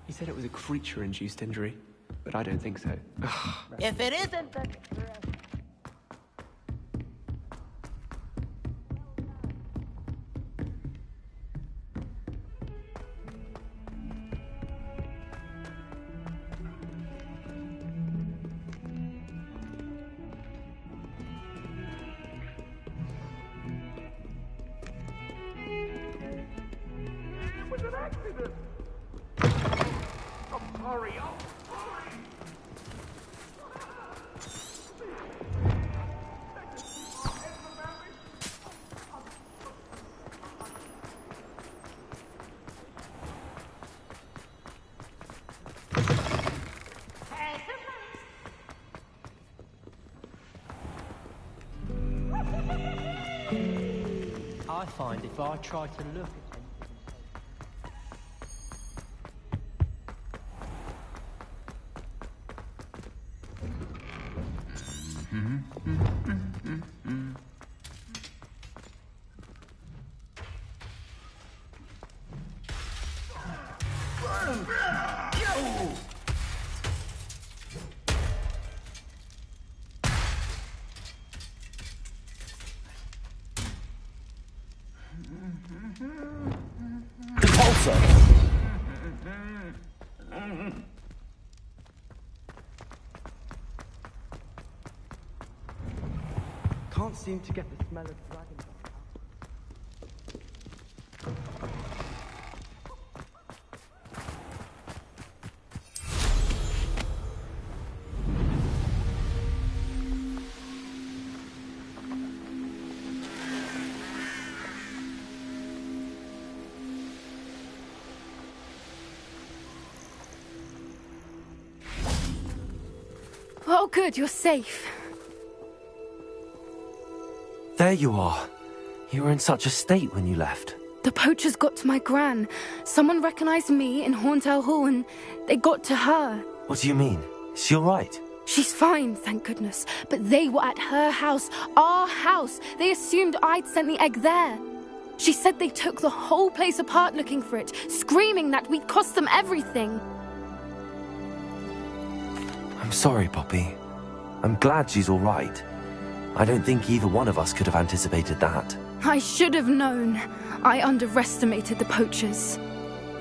Speaker 10: He said it was a creature-induced injury, but I don't think so.
Speaker 5: If it isn't, then...
Speaker 11: It was an accident! Hurry up!
Speaker 5: I find if I try to look at
Speaker 10: Can't seem to get the smell of dragon.
Speaker 12: Oh, good, you're safe.
Speaker 2: There you are. You were in such a state when you left.
Speaker 12: The poachers got to my gran. Someone recognized me in Horntail Hall and they got to her.
Speaker 2: What do you mean? Is she all right?
Speaker 12: She's fine, thank goodness. But they were at her house, our house. They assumed I'd sent the egg there. She said they took the whole place apart looking for it, screaming that we'd cost them everything.
Speaker 2: I'm sorry, Poppy. I'm glad she's all right. I don't think either one of us could have anticipated that.
Speaker 12: I should have known. I underestimated the poachers.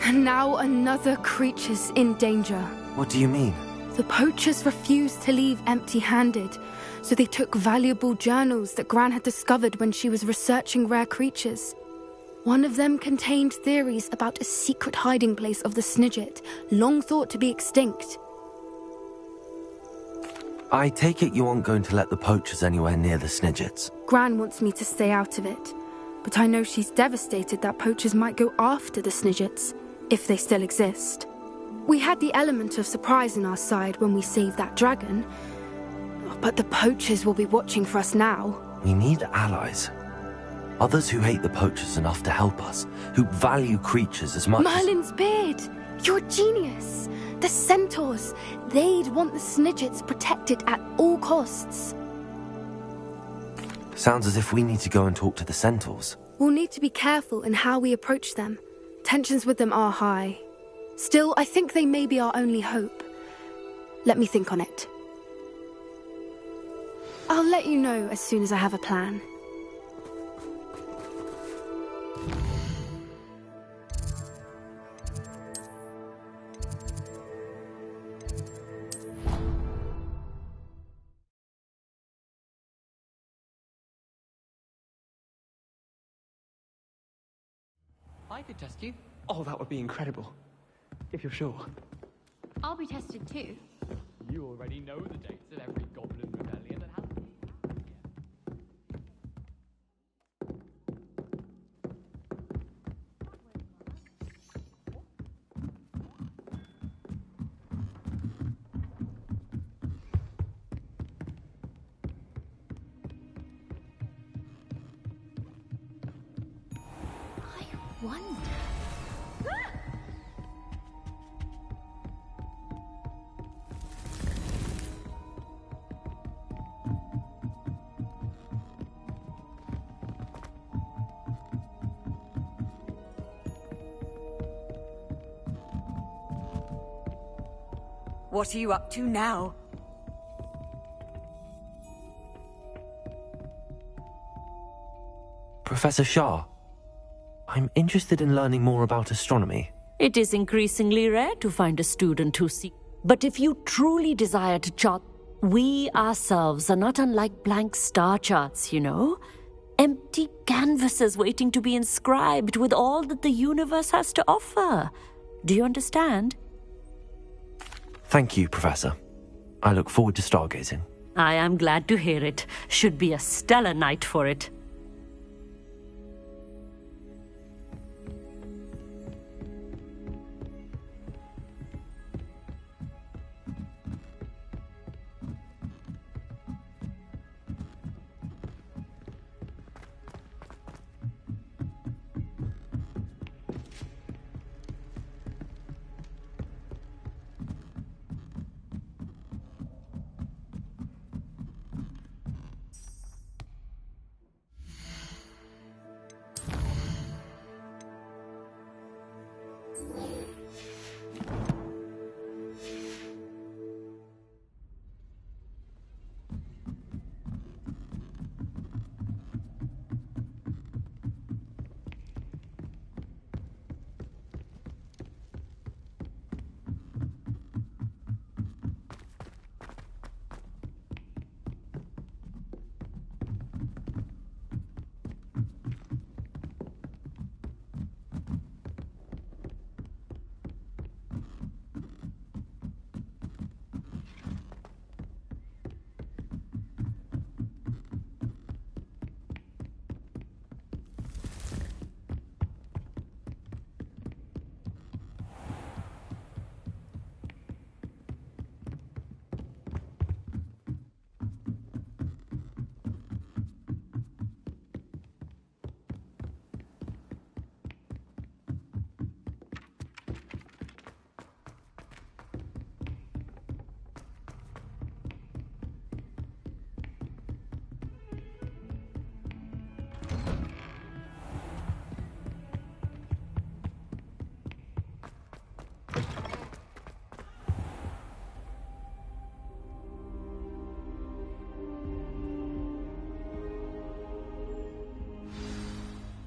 Speaker 12: And now another creature's in danger.
Speaker 2: What do you mean?
Speaker 12: The poachers refused to leave empty-handed, so they took valuable journals that Gran had discovered when she was researching rare creatures. One of them contained theories about a secret hiding place of the Snidget, long thought to be extinct.
Speaker 2: I take it you aren't going to let the poachers anywhere near the Snidgets.
Speaker 12: Gran wants me to stay out of it, but I know she's devastated that poachers might go after the Snidgets, if they still exist. We had the element of surprise on our side when we saved that dragon, but the poachers will be watching for us now.
Speaker 2: We need allies. Others who hate the poachers enough to help us, who value creatures as much
Speaker 12: Merlin's beard! You're a genius! The centaurs! They'd want the Snidgets protected at all costs.
Speaker 2: Sounds as if we need to go and talk to the centaurs.
Speaker 12: We'll need to be careful in how we approach them. Tensions with them are high. Still, I think they may be our only hope. Let me think on it. I'll let you know as soon as I have a plan.
Speaker 10: I could test you. Oh, that would be incredible. If you're sure.
Speaker 6: I'll be tested too.
Speaker 10: You already know the dates of every goblin rebellion that happened.
Speaker 6: I wonder.
Speaker 13: What are you up to now?
Speaker 2: Professor Shah, I'm interested in learning more about astronomy.
Speaker 14: It is increasingly rare to find a student who seeks. But if you truly desire to chart, we ourselves are not unlike blank star charts, you know? Empty canvases waiting to be inscribed with all that the universe has to offer. Do you understand?
Speaker 2: Thank you, Professor. I look forward to stargazing.
Speaker 14: I am glad to hear it. Should be a stellar night for it.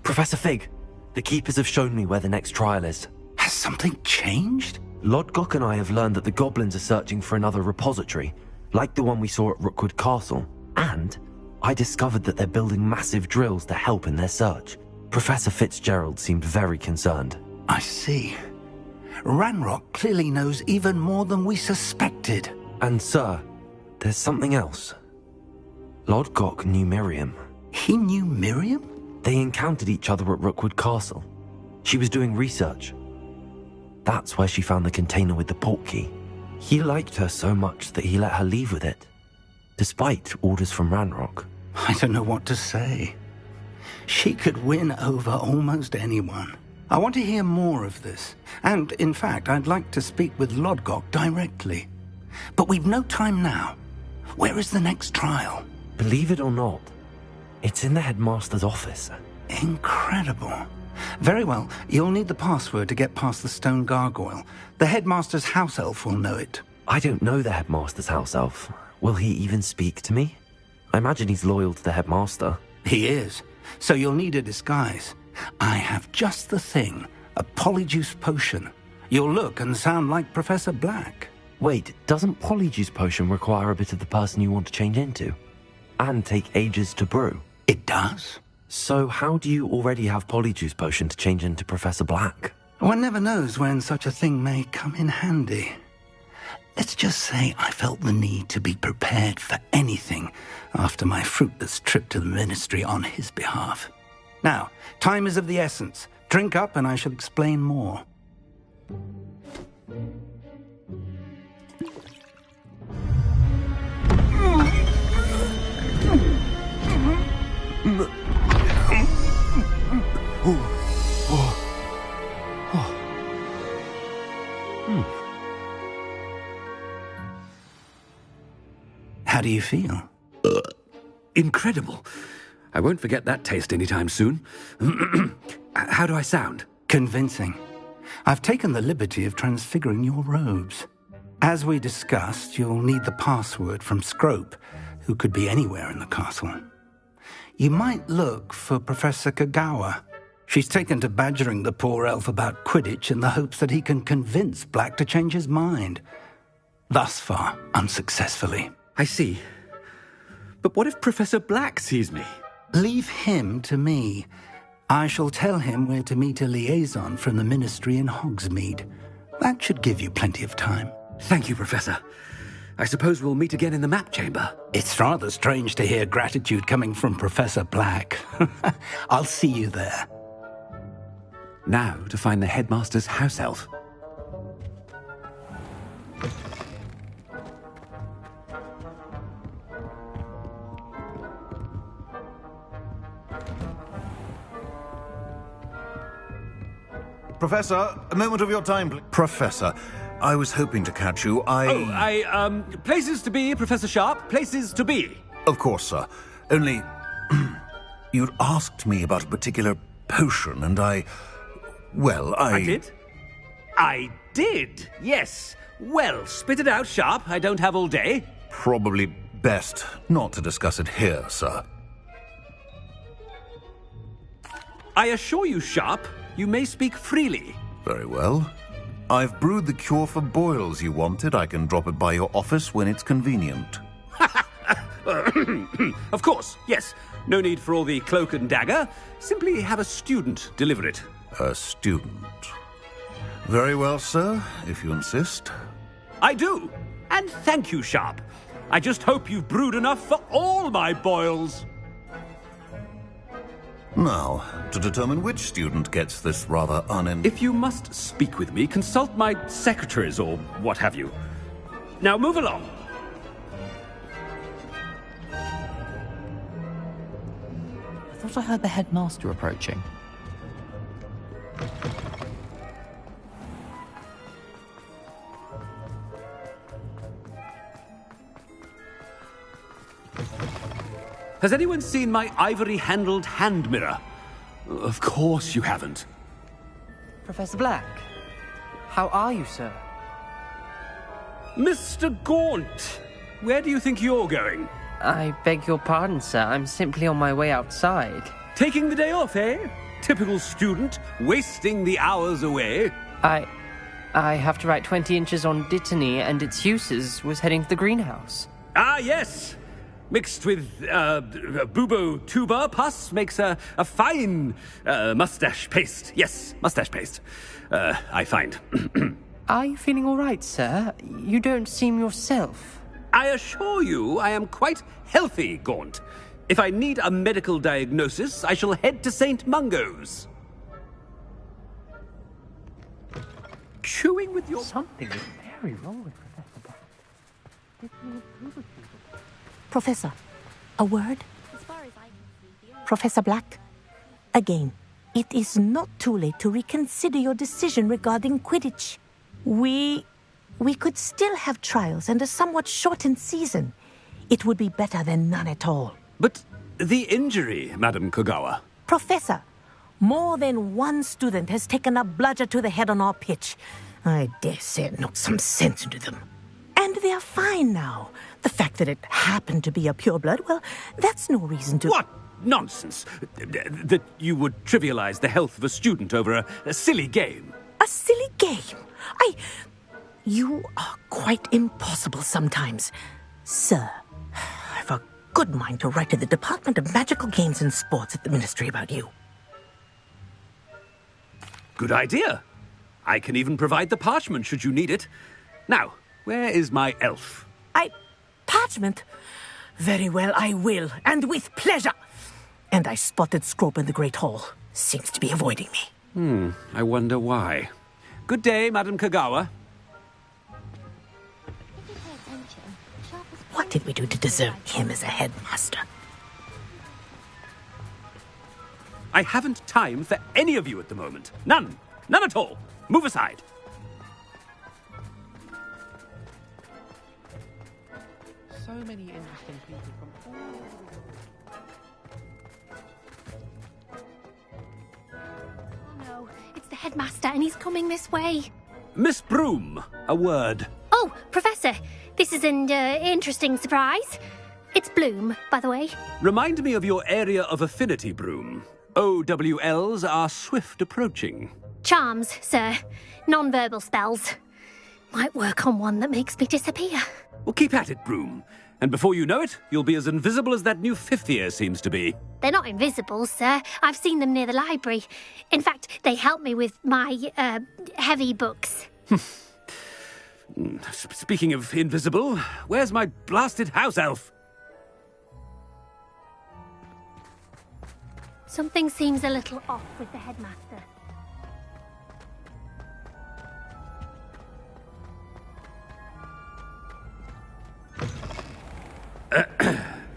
Speaker 2: Professor Fig, the Keepers have shown me where the next trial is.
Speaker 15: Has something changed?
Speaker 2: Lodgok and I have learned that the goblins are searching for another repository, like the one we saw at Rookwood Castle. And I discovered that they're building massive drills to help in their search. Professor Fitzgerald seemed very concerned.
Speaker 15: I see. Ranrock clearly knows even more than we suspected.
Speaker 2: And sir, there's something else. Lodgok knew Miriam.
Speaker 15: He knew Miriam?
Speaker 2: They encountered each other at Rookwood Castle. She was doing research. That's where she found the container with the portkey. He liked her so much that he let her leave with it, despite orders from Ranrock.
Speaker 15: I don't know what to say. She could win over almost anyone. I want to hear more of this. And, in fact, I'd like to speak with Lodgok directly. But we've no time now. Where is the next trial?
Speaker 2: Believe it or not, it's in the headmaster's office.
Speaker 15: Incredible. Very well. You'll need the password to get past the stone gargoyle. The headmaster's house elf will know it.
Speaker 2: I don't know the headmaster's house elf. Will he even speak to me? I imagine he's loyal to the headmaster.
Speaker 15: He is. So you'll need a disguise. I have just the thing. A polyjuice potion. You'll look and sound like Professor Black.
Speaker 2: Wait, doesn't polyjuice potion require a bit of the person you want to change into? And take ages to brew?
Speaker 15: It does.
Speaker 2: So how do you already have polyjuice potion to change into Professor Black?
Speaker 15: One never knows when such a thing may come in handy. Let's just say I felt the need to be prepared for anything after my fruitless trip to the ministry on his behalf. Now, time is of the essence. Drink up and I shall explain more. How do you feel?
Speaker 13: Incredible. I won't forget that taste anytime soon. How do I sound?
Speaker 15: Convincing. I've taken the liberty of transfiguring your robes. As we discussed, you'll need the password from Scrope, who could be anywhere in the castle. You might look for Professor Kagawa. She's taken to badgering the poor elf about Quidditch in the hopes that he can convince Black to change his mind. Thus far, unsuccessfully.
Speaker 13: I see. But what if Professor Black sees me?
Speaker 15: Leave him to me. I shall tell him where to meet a liaison from the ministry in Hogsmeade. That should give you plenty of time.
Speaker 13: Thank you, Professor. I suppose we'll meet again in the map chamber.
Speaker 15: It's rather strange to hear gratitude coming from Professor Black. I'll see you there.
Speaker 13: Now to find the headmaster's house elf.
Speaker 16: Professor, a moment of your time, please. Professor, I was hoping to catch you.
Speaker 13: Places to be, Professor Sharp. Places to be.
Speaker 16: Of course, sir. Only, you'd asked me about a particular potion, and I
Speaker 13: did? I did, yes. Well, spit it out, Sharp. I don't have all day.
Speaker 16: Probably best not to discuss it here, sir.
Speaker 13: I assure you, Sharp, you may speak freely.
Speaker 16: Very well. I've brewed the cure for boils you wanted. I can drop it by your office when it's convenient.
Speaker 13: Of course, yes. No need for all the cloak and dagger. Simply have a student deliver it.
Speaker 16: A student. Very well, sir, if you insist.
Speaker 13: I do. And thank you, Sharp. I just hope you've brewed enough for all my boils.
Speaker 16: Now, to determine which student gets this rather
Speaker 13: If you must speak with me, consult my secretaries or what have you. Now move along.
Speaker 17: I thought I heard the headmaster approaching.
Speaker 13: Has anyone seen my ivory-handled hand mirror? Of course you haven't.
Speaker 3: Professor Black, how are you, sir?
Speaker 13: Mr. Gaunt, where do you think you're going?
Speaker 3: I beg your pardon, sir. I'm simply on my way outside.
Speaker 13: Taking the day off, eh? Typical student, wasting the hours away.
Speaker 3: I have to write 20 inches on Dittany and its uses. Was heading to the greenhouse.
Speaker 13: Ah, yes. Mixed with bubo tuber pus makes a fine mustache paste. Yes, mustache paste. I find.
Speaker 3: Are you feeling all right, sir? You don't seem yourself.
Speaker 13: I assure you I am quite healthy, Gaunt. If I need a medical diagnosis, I shall head to St. Mungo's. Chewing with your...
Speaker 3: Something is very wrong with Professor Black.
Speaker 1: Professor, a word?
Speaker 6: As far
Speaker 18: Professor Black. Again, it is not too late to reconsider your decision regarding Quidditch. We could still have trials and a somewhat shortened season. It would be better than none at all.
Speaker 13: But the injury, Madam Kogawa.
Speaker 18: Professor, more than one student has taken a bludger to the head on our pitch. I dare say it knocked some sense into them. And they're fine now. The fact that it happened to be a pureblood, well, that's no reason to...
Speaker 13: What nonsense! That you would trivialize the health of a student over a silly game.
Speaker 18: A silly game? You are quite impossible sometimes. Sir, I've a good mind to write to the Department of Magical Games and Sports at the Ministry about you.
Speaker 13: Good idea. I can even provide the parchment should you need it. Now, where is my elf?
Speaker 18: Parchment? Very well, I will, and with pleasure. And I spotted Scrope in the Great Hall. Seems to be avoiding me.
Speaker 13: I wonder why. Good day, Madam Kogawa.
Speaker 18: What did we do to deserve him as a headmaster?
Speaker 13: I haven't time for any of you at the moment. None. None at all. Move aside.
Speaker 10: So many interesting people from all over the world.
Speaker 1: Oh no, it's the headmaster and he's coming this way.
Speaker 13: Miss Broom, a word.
Speaker 1: Oh, Professor, this is an interesting surprise. It's Bloom, by the way.
Speaker 13: Remind me of your area of affinity, Broom. OWLs are swift approaching.
Speaker 1: Charms, sir. Non-verbal spells. Might work on one that makes me disappear.
Speaker 13: Well, keep at it, Broom. And before you know it, you'll be as invisible as that new fifth year seems to be.
Speaker 1: They're not invisible, sir. I've seen them near the library. In fact, they help me with my, heavy books.
Speaker 13: Speaking of invisible, where's my blasted house elf?
Speaker 1: Something seems a little off with the headmaster.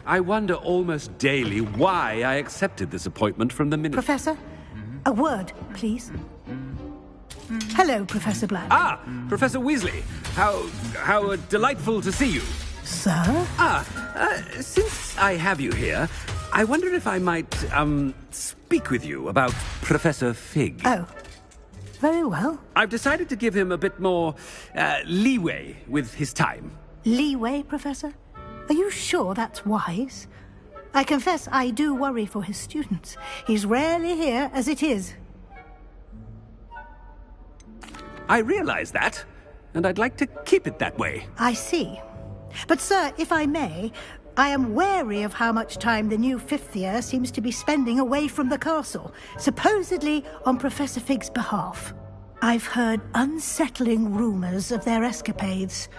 Speaker 13: I wonder almost daily why I accepted this appointment from the minister.
Speaker 19: Professor, a word, please. Hello, Professor Black.
Speaker 13: Ah, Professor Weasley. How delightful to see you.
Speaker 19: Sir?
Speaker 13: Since I have you here, I wonder if I might, speak with you about Professor Fig.
Speaker 19: Oh, very well.
Speaker 13: I've decided to give him a bit more, leeway with his time.
Speaker 19: Leeway, Professor? Are you sure that's wise? I confess I do worry for his students. He's rarely here as it is.
Speaker 13: I realize that, and I'd like to keep it that way.
Speaker 19: I see. But, sir, if I may, I am wary of how much time the new fifth year seems to be spending away from the castle, supposedly on Professor Fig's behalf. I've heard unsettling rumors of their escapades.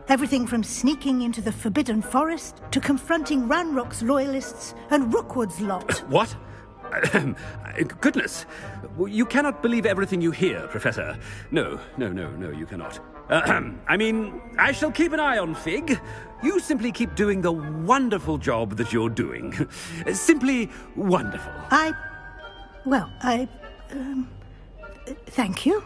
Speaker 19: Everything from sneaking into the Forbidden Forest to confronting Ranrock's loyalists and Rookwood's lot.
Speaker 13: What? Goodness. You cannot believe everything you hear, Professor. No, you cannot. I mean, I shall keep an eye on Fig. You simply keep doing the wonderful job that you're doing. Simply wonderful.
Speaker 19: Thank you.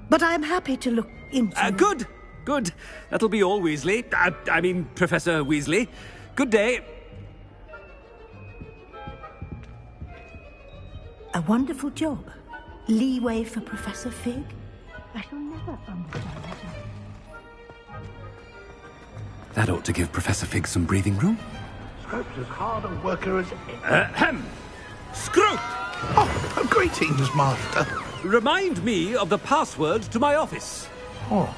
Speaker 19: But I'm happy to look into...
Speaker 13: Good. That'll be all, Weasley. I mean, Professor Weasley. Good day.
Speaker 19: A wonderful job. Leeway for Professor Fig. I shall never understand that.
Speaker 13: That ought to give Professor Fig some breathing room.
Speaker 20: Scrope's as hard a worker as...
Speaker 13: Scrope!
Speaker 20: Oh, greetings, Master.
Speaker 13: Remind me of the password to my office.
Speaker 20: Oh,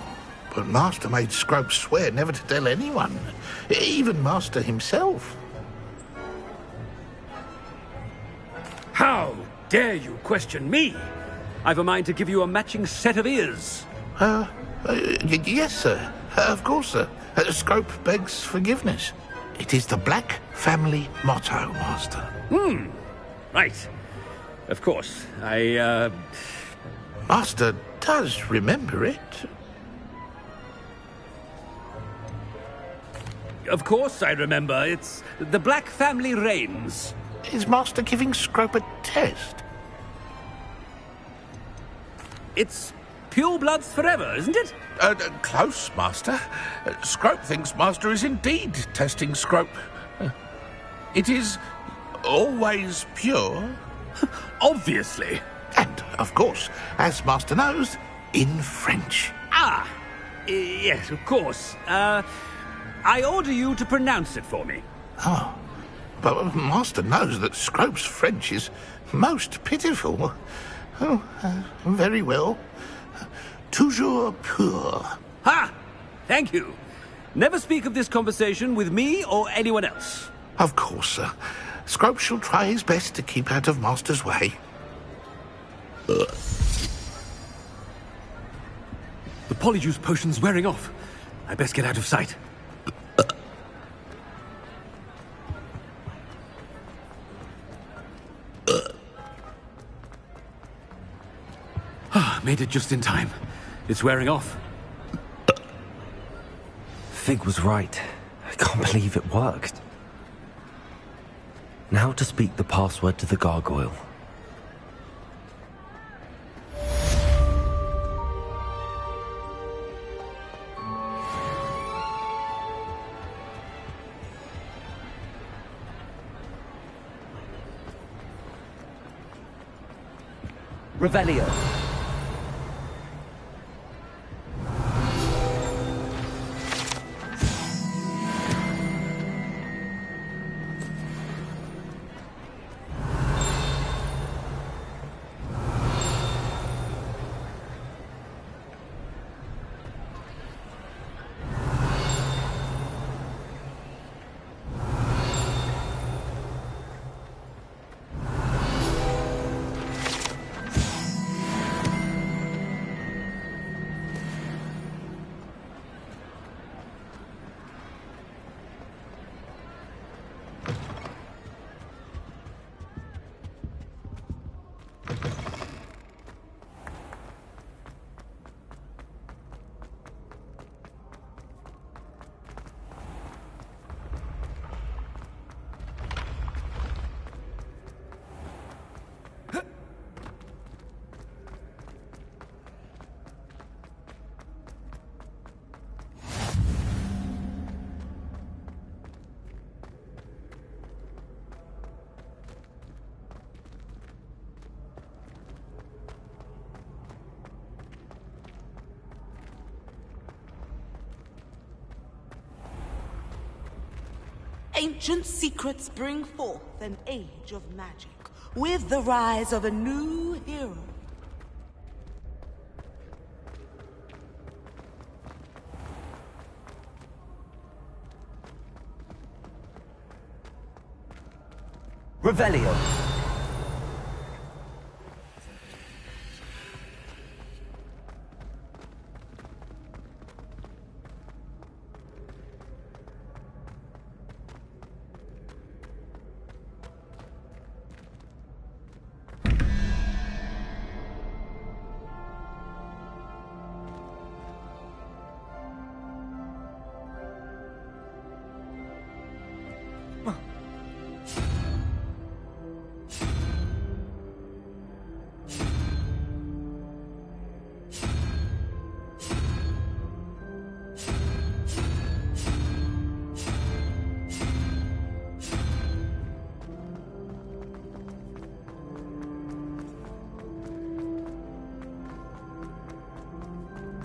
Speaker 20: but Master made Scrope swear never to tell anyone, even Master himself.
Speaker 13: How dare you question me? I've a mind to give you a matching set of ears.
Speaker 20: Yes, sir. Of course, sir. Scrope begs forgiveness. It is the Black family motto, Master.
Speaker 13: Right. Of course.
Speaker 20: Master does remember it.
Speaker 13: Of course I remember. It's the Black family reigns.
Speaker 20: Is Master giving Scrope a test?
Speaker 13: It's pure bloods forever, isn't it?
Speaker 20: Close, Master. Scrope thinks Master is indeed testing Scrope. It is always pure.
Speaker 13: Obviously.
Speaker 20: And, of course, as Master knows, in French.
Speaker 13: Ah, yes, of course. I order you to pronounce it for me.
Speaker 20: Oh, but Master knows that Scrope's French is most pitiful. Oh, very well. Toujours pur.
Speaker 13: Ha! Thank you. Never speak of this conversation with me or anyone else.
Speaker 20: Of course, sir. Scrope shall try his best to keep out of Master's way.
Speaker 13: The polyjuice potion's wearing off. I best get out of sight. Made it just in time. It's wearing off.
Speaker 2: Fig was right. I can't believe it worked. Now to speak the password to the gargoyle.
Speaker 3: Revelio.
Speaker 21: Ancient secrets bring forth an age of magic, with the rise of a new hero.
Speaker 3: Revelio.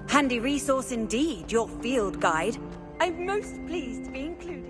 Speaker 22: Handy resource indeed, your field guide. I'm most pleased to be included.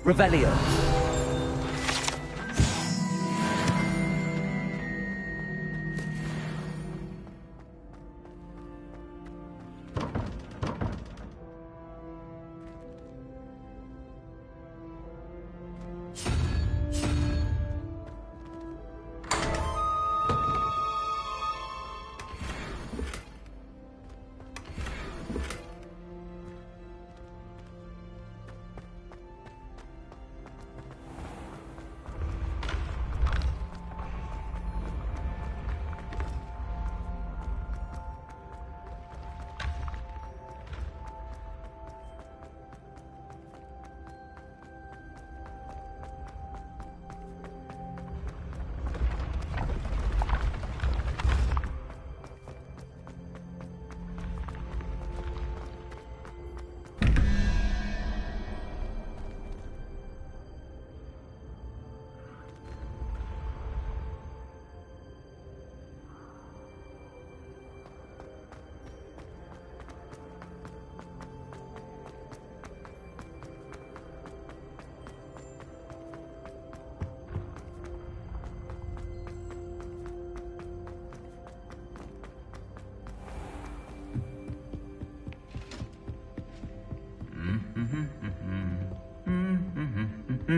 Speaker 3: Revelio.
Speaker 22: How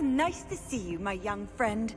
Speaker 22: nice to see you, my young friend.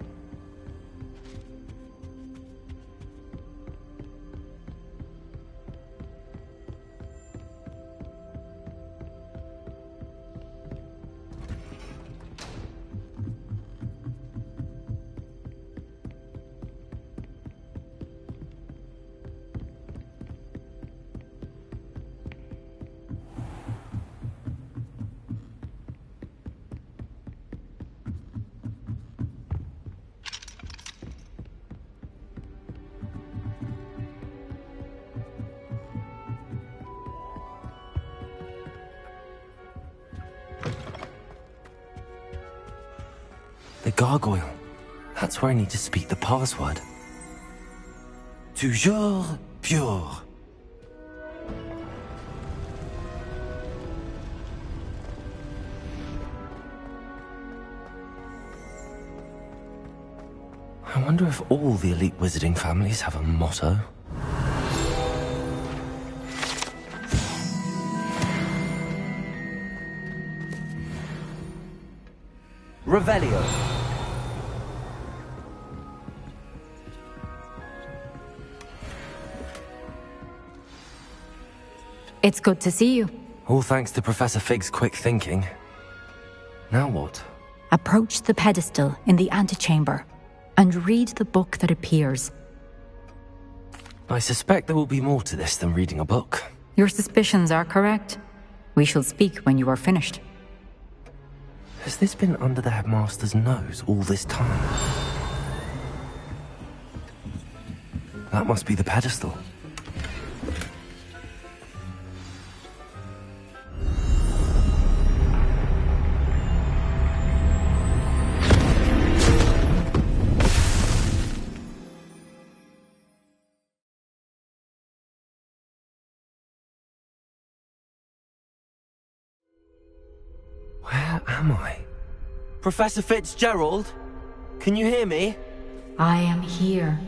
Speaker 2: The gargoyle. That's where I need to speak the password. Toujours pure. I wonder if all the elite wizarding families have a motto.
Speaker 3: Revelio.
Speaker 7: It's good to see you.
Speaker 2: All thanks to Professor Fig's quick thinking. Now what?
Speaker 7: Approach the pedestal in the antechamber and read the book that appears.
Speaker 2: I suspect there will be more to this than reading a book.
Speaker 7: Your suspicions are correct. We shall speak when you are finished.
Speaker 2: Has this been under the headmaster's nose all this time? That must be the pedestal. Where am I? Professor Fitzgerald? Can you hear me?
Speaker 7: I am here.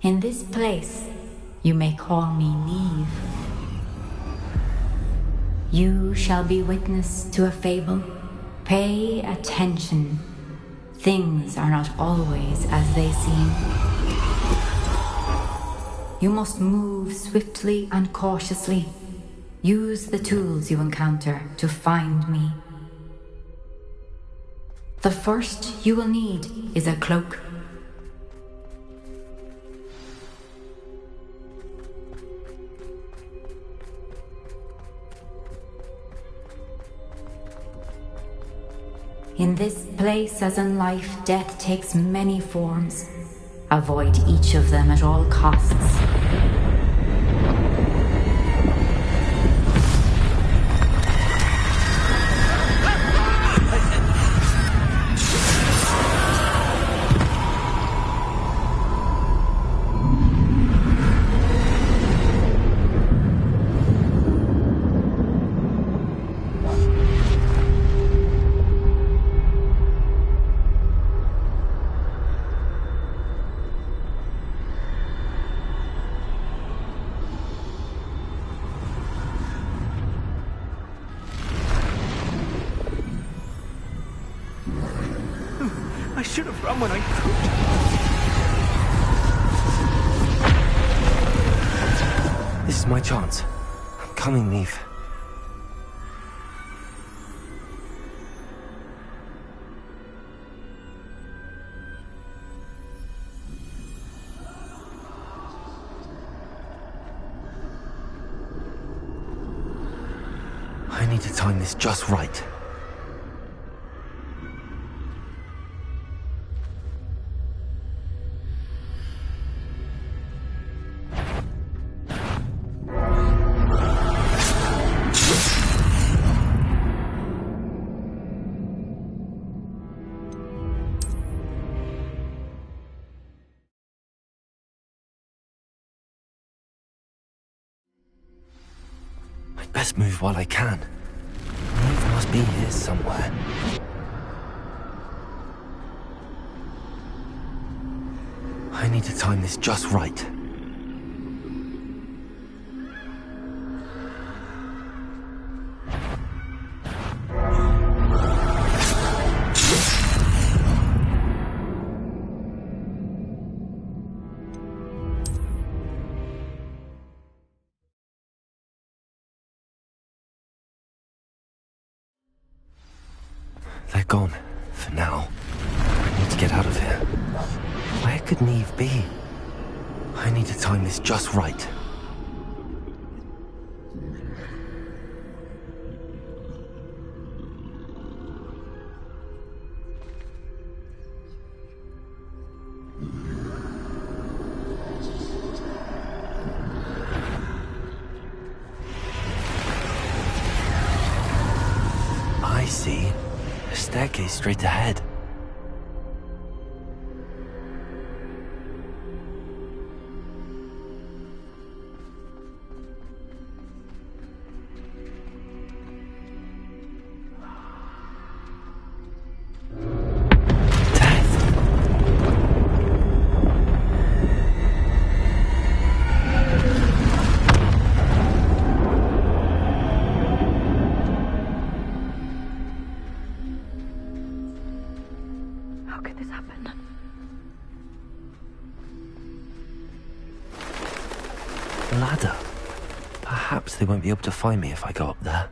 Speaker 7: In this place, you may call me Neve. You shall be witness to a fable. Pay attention. Things are not always as they seem. You must move swiftly and cautiously. Use the tools you encounter to find me. The first you will need is a cloak. In this place, as in life, death takes many forms. Avoid each of them at all costs.
Speaker 3: I should have run when I could.
Speaker 2: This is my chance. I'm coming, Neve. I need to time this just right. Best move while I can. Neve must be here somewhere. I need to time this just right. They're gone, for now. I need to get out of here. Where could Neve be? I need to time this just right. I see. A staircase straight ahead.
Speaker 12: How could this happen?
Speaker 2: A ladder. Perhaps they won't be able to find me if I go up there.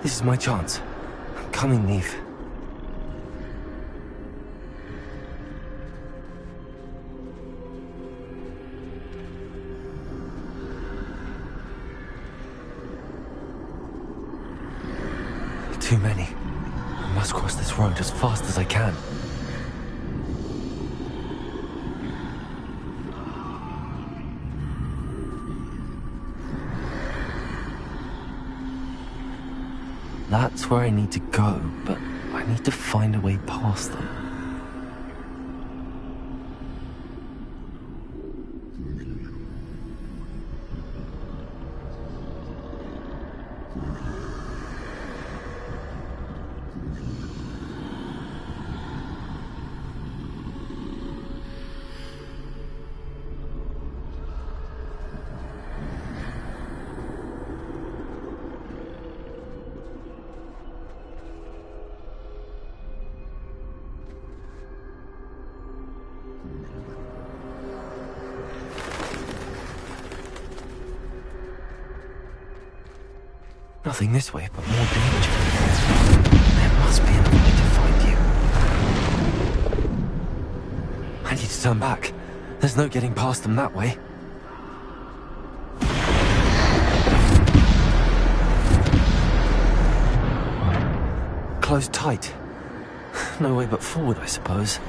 Speaker 2: This is my chance. I'm coming, Neve. Too many. I must cross this road as fast as I can. That's where I need to go, but I need to find a way past them. Nothing this way, but more danger. There must be another way to find you. I need to turn back. There's no getting past them that way. Closed tight. No way but forward, I suppose.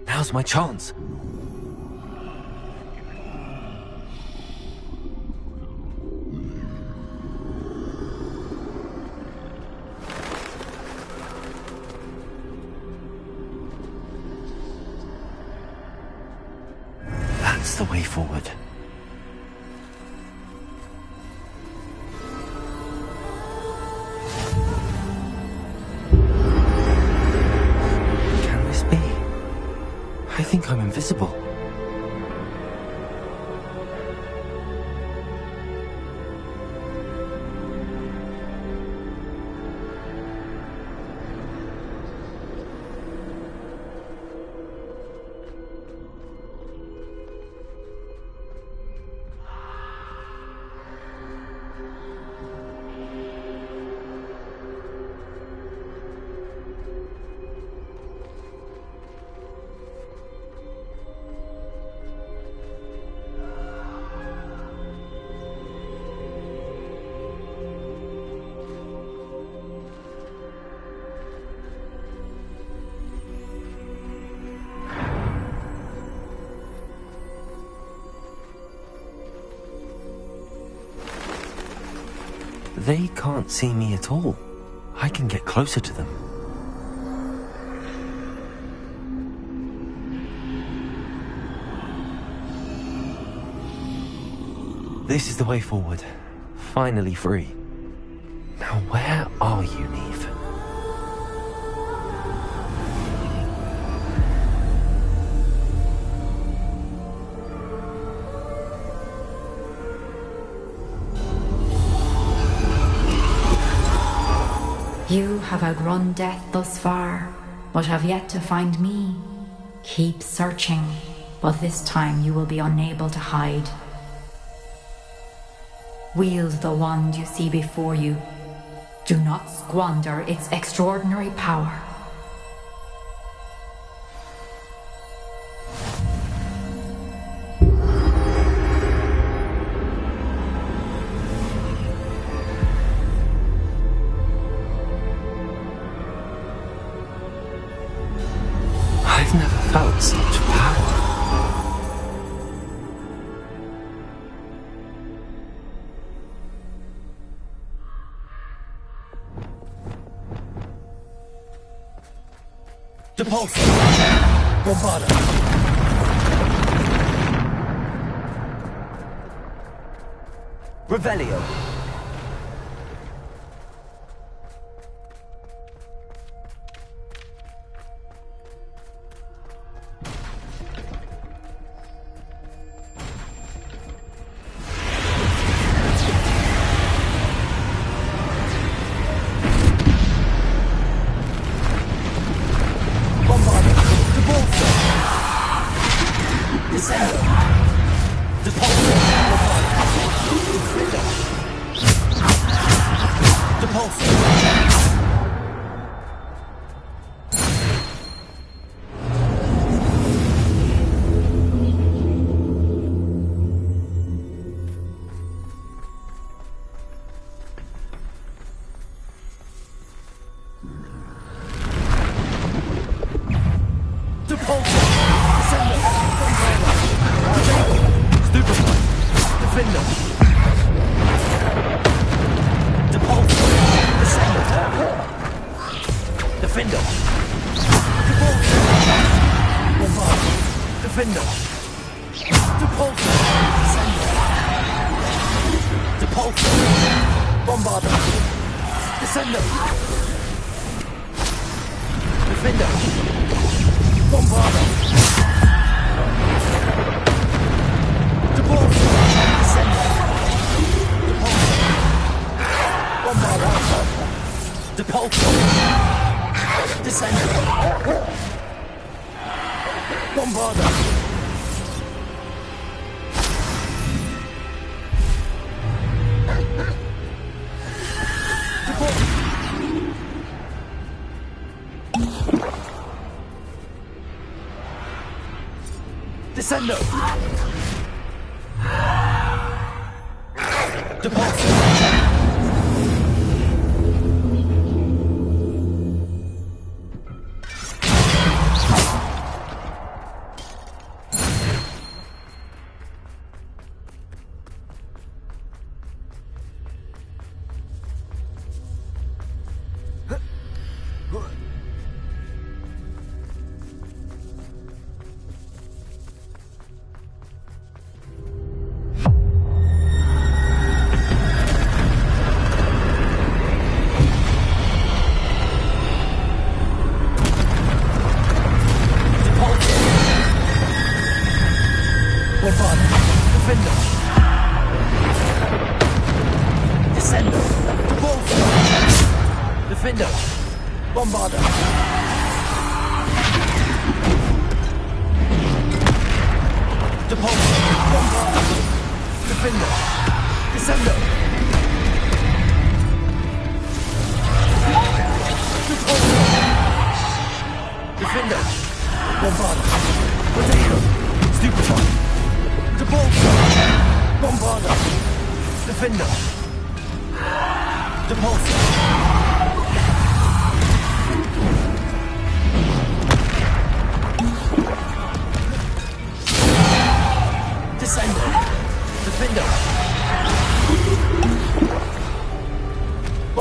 Speaker 2: Now's my chance. That's the way forward. Can this be? I think I'm invisible. they can't see me at all. I can get closer to them. This is the way forward. Finally free. Now where are you, Neve?
Speaker 7: You have outrun death thus far, but have yet to find me. Keep searching, but this time you will be unable to hide. Wield the wand you see before you. Do not squander its extraordinary power.
Speaker 2: I've never felt such power.
Speaker 4: Depulso! Bombada! Revelio! Descendo!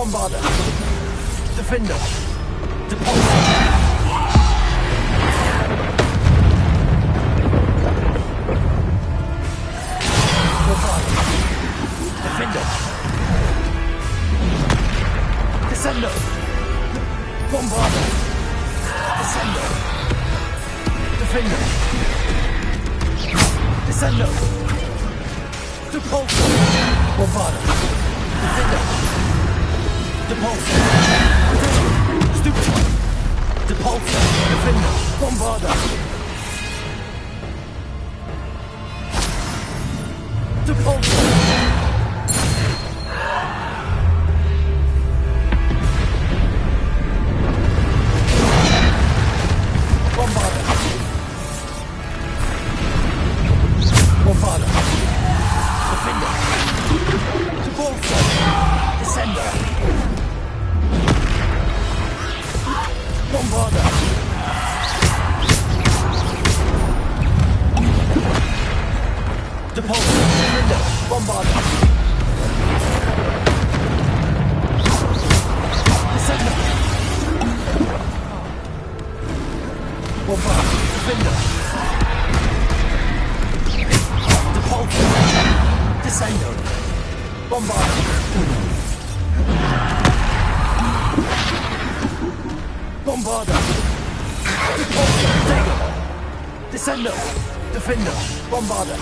Speaker 2: Bombarder. Defender. Depulsor. Bombarder. Defender. Descendo. Bombarder. Descendo. Defender. Descendo. Depulsor. Bombarder. Defender. Depulsor. Stupid. Depulsor. Defender. Bombarder. Depulsor. Bombarder. Bombarder. Defender. Depulsor. Descender. Bombarder. Depulsor. Defender. Bombarder. Descender. Bombarder. Defender. Depulsor. Descender. Bombarder. Bombarder. Depulsor. Dagger. Descender. Defender. Bombarder.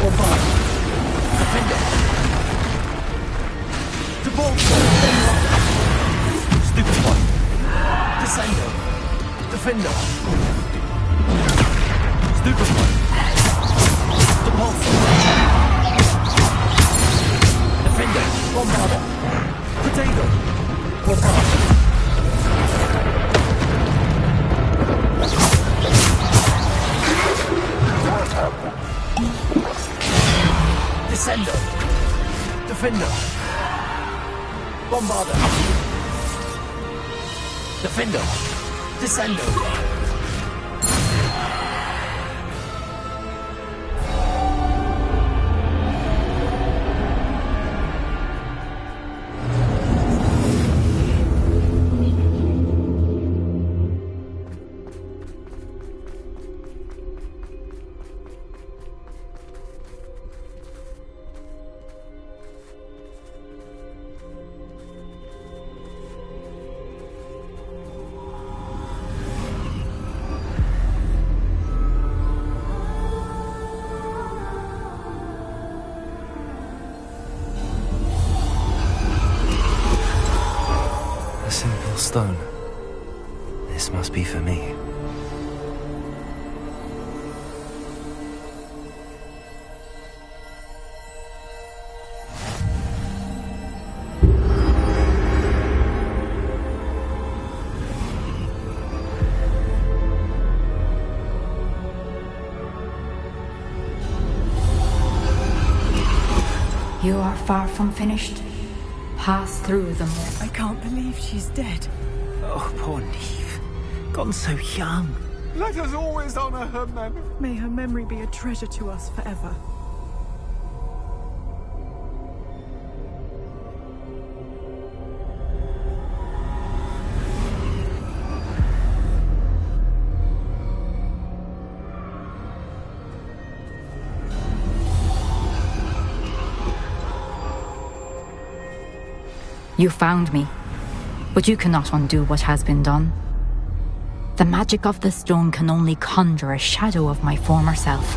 Speaker 2: Bombarder. Defender. Depulsor. Bombarder. Stupid one. Descender. Defender. Stupid one. Depulsor. Defender. Bombarder. Potato. Bombarder. Descendo. Defender. Bombarder. Defender. Descendo. Stone. This must be for me.
Speaker 7: You are far from finished. Pass through the moor.
Speaker 8: I can't believe she's dead.
Speaker 4: Oh, poor Neve. Gone so young.
Speaker 11: Let us always honor her memory.
Speaker 8: May her memory be a treasure to us forever.
Speaker 7: You found me, but you cannot undo what has been done. The magic of the stone can only conjure a shadow of my former self.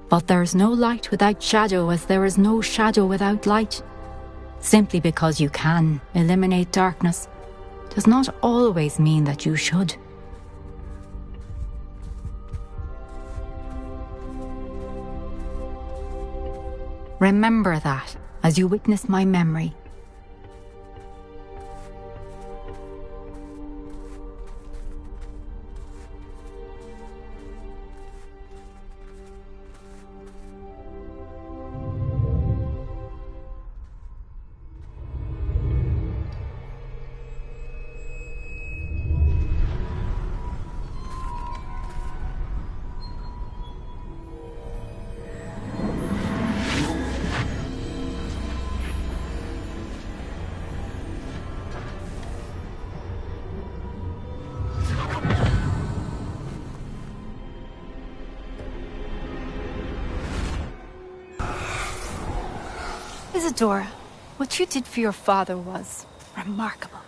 Speaker 7: But there is no light without shadow, as there is no shadow without light. Simply because you can eliminate darkness does not always mean that you should. Remember that as you witness my memory. Isadora, what you did for your father was remarkable.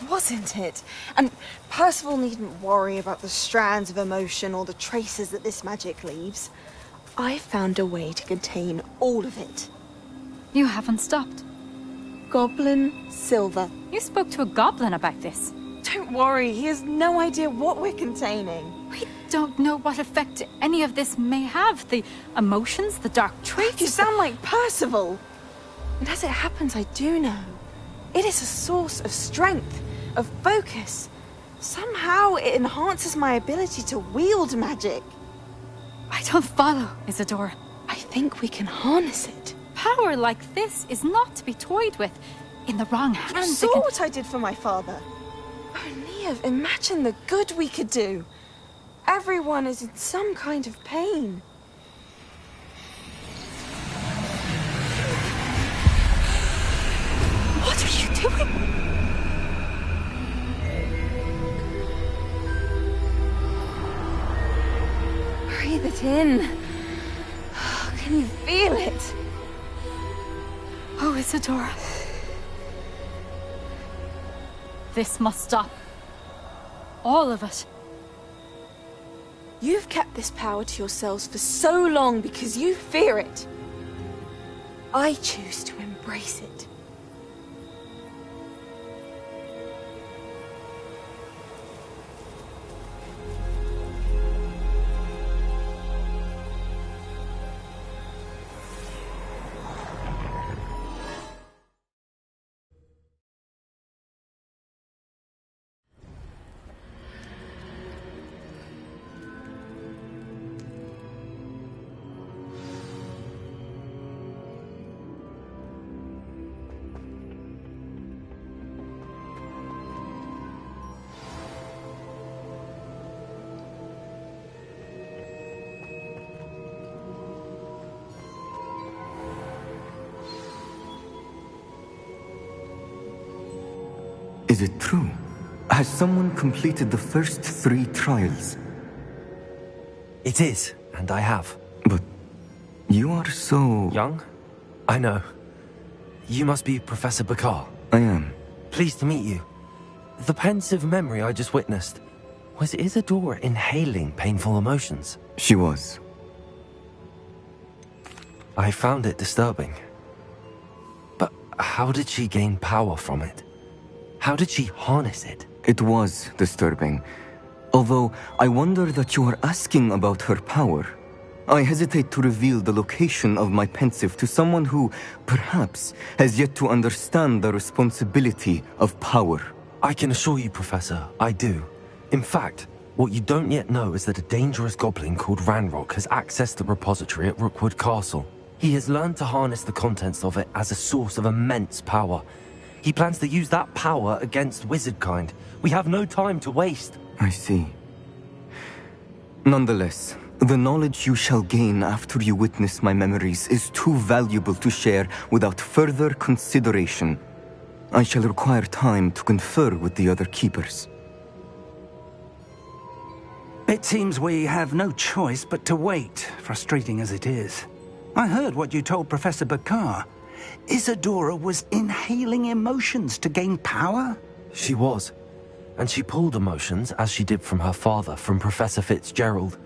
Speaker 5: Wasn't it? And Percival needn't worry about the strands of emotion or the traces that this magic leaves. I found a way to contain all of it.
Speaker 7: You haven't stopped.
Speaker 5: Goblin silver.
Speaker 7: You spoke to a goblin about this.
Speaker 5: Don't worry, he has no idea what we're containing.
Speaker 7: We don't know what effect any of this may have. The emotions, the dark traits.
Speaker 5: You sound like Percival. And as it happens, I do know. It is a source of strength, of focus. Somehow it enhances my ability to wield magic.
Speaker 7: I don't follow, Isadora.
Speaker 5: I think we can harness it.
Speaker 7: Power like this is not to be toyed with. In the wrong hands,
Speaker 5: You saw what I did for my father. Oh, Neve, imagine the good we could do. Everyone is in some kind of pain.
Speaker 7: What are you doing?
Speaker 5: Breathe it in. Can you feel it?
Speaker 7: Oh, Isadora. This must stop. All of it.
Speaker 5: You've kept this power to yourselves for so long because you fear it. I choose to embrace it.
Speaker 9: Is it true? Has someone completed the first 3 trials?
Speaker 2: It is, and I have.
Speaker 9: But you are so...
Speaker 2: Young? I know. You must be Professor Bakar.
Speaker 9: I am.
Speaker 2: Pleased to meet you. The pensive memory I just witnessed, was Isadora inhaling painful emotions?
Speaker 9: She was.
Speaker 2: I found it disturbing. But how did she gain power from it? How did she harness it?
Speaker 9: It was disturbing. Although I wonder that you are asking about her power. I hesitate to reveal the location of my pensive to someone who, perhaps, has yet to understand the responsibility of power.
Speaker 2: I can assure you, Professor, I do. In fact, what you don't yet know is that a dangerous goblin called Ranrock has accessed the repository at Rookwood Castle. He has learned to harness the contents of it as a source of immense power. He plans to use that power against wizardkind. We have no time to waste.
Speaker 9: I see. Nonetheless, the knowledge you shall gain after you witness my memories is too valuable to share without further consideration. I shall require time to confer with the other keepers.
Speaker 15: It seems we have no choice but to wait, frustrating as it is. I heard what you told Professor Bakar. Isadora was inhaling emotions to gain power?
Speaker 2: She was. And she pulled emotions, as she did from her father, from Professor Fitzgerald,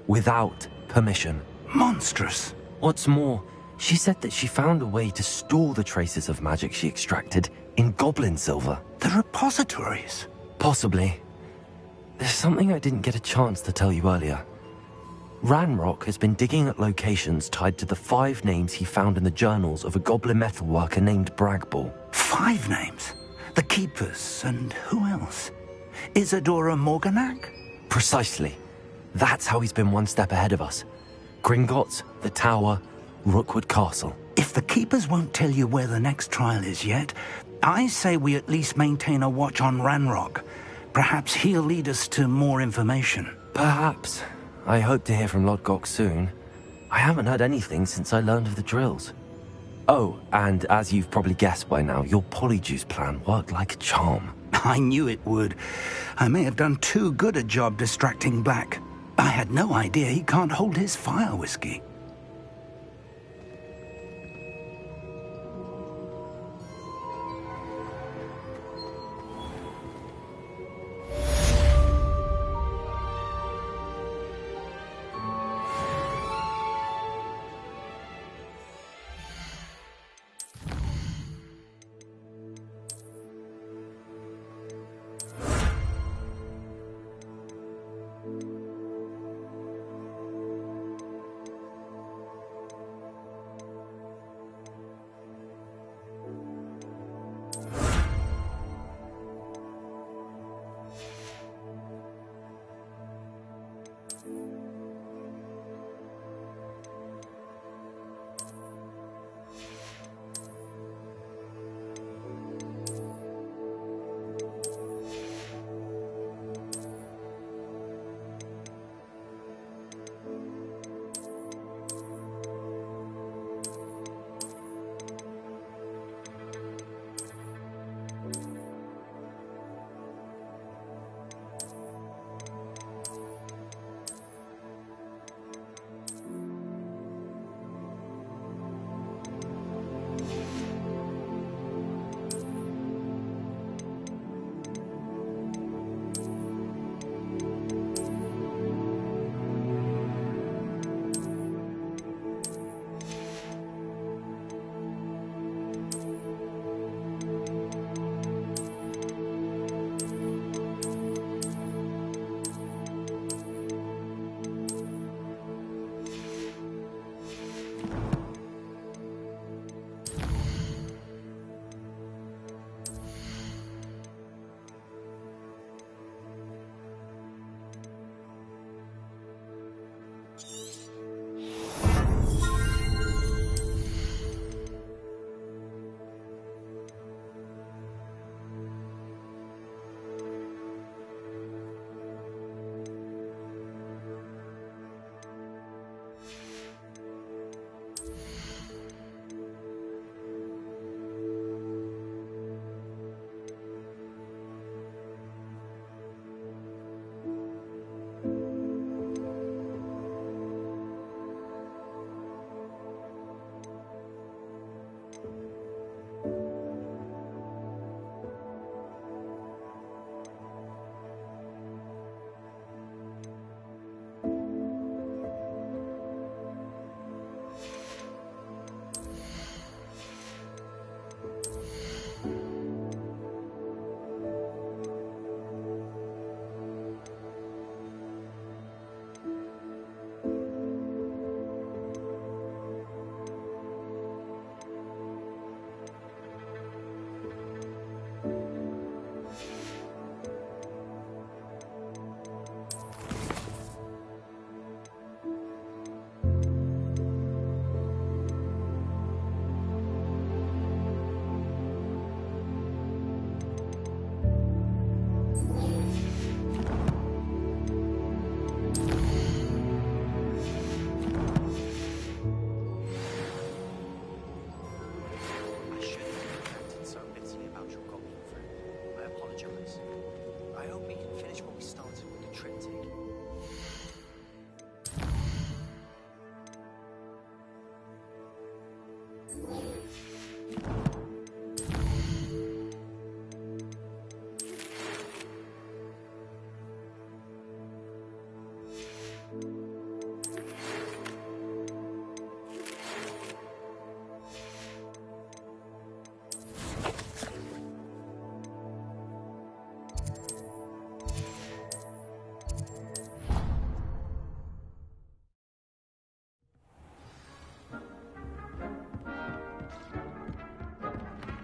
Speaker 2: without permission.
Speaker 15: Monstrous.
Speaker 2: What's more, she said that she found a way to store the traces of magic she extracted in goblin silver.
Speaker 15: The repositories?
Speaker 2: Possibly. There's something I didn't get a chance to tell you earlier. Ranrock has been digging at locations tied to the 5 names he found in the journals of a goblin metalworker named Bragball.
Speaker 15: 5 names? The Keepers, and who else? Isadora Morganac?
Speaker 2: Precisely. That's how he's been one step ahead of us. Gringotts, the Tower, Rookwood Castle.
Speaker 15: If the Keepers won't tell you where the next trial is yet, I say we at least maintain a watch on Ranrock. Perhaps he'll lead us to more information.
Speaker 2: Perhaps. I hope to hear from Lodgok soon. I haven't heard anything since I learned of the drills. Oh, and as you've probably guessed by now, your polyjuice plan worked like a charm.
Speaker 15: I knew it would. I may have done too good a job distracting Black. I had no idea he can't hold his fire whiskey.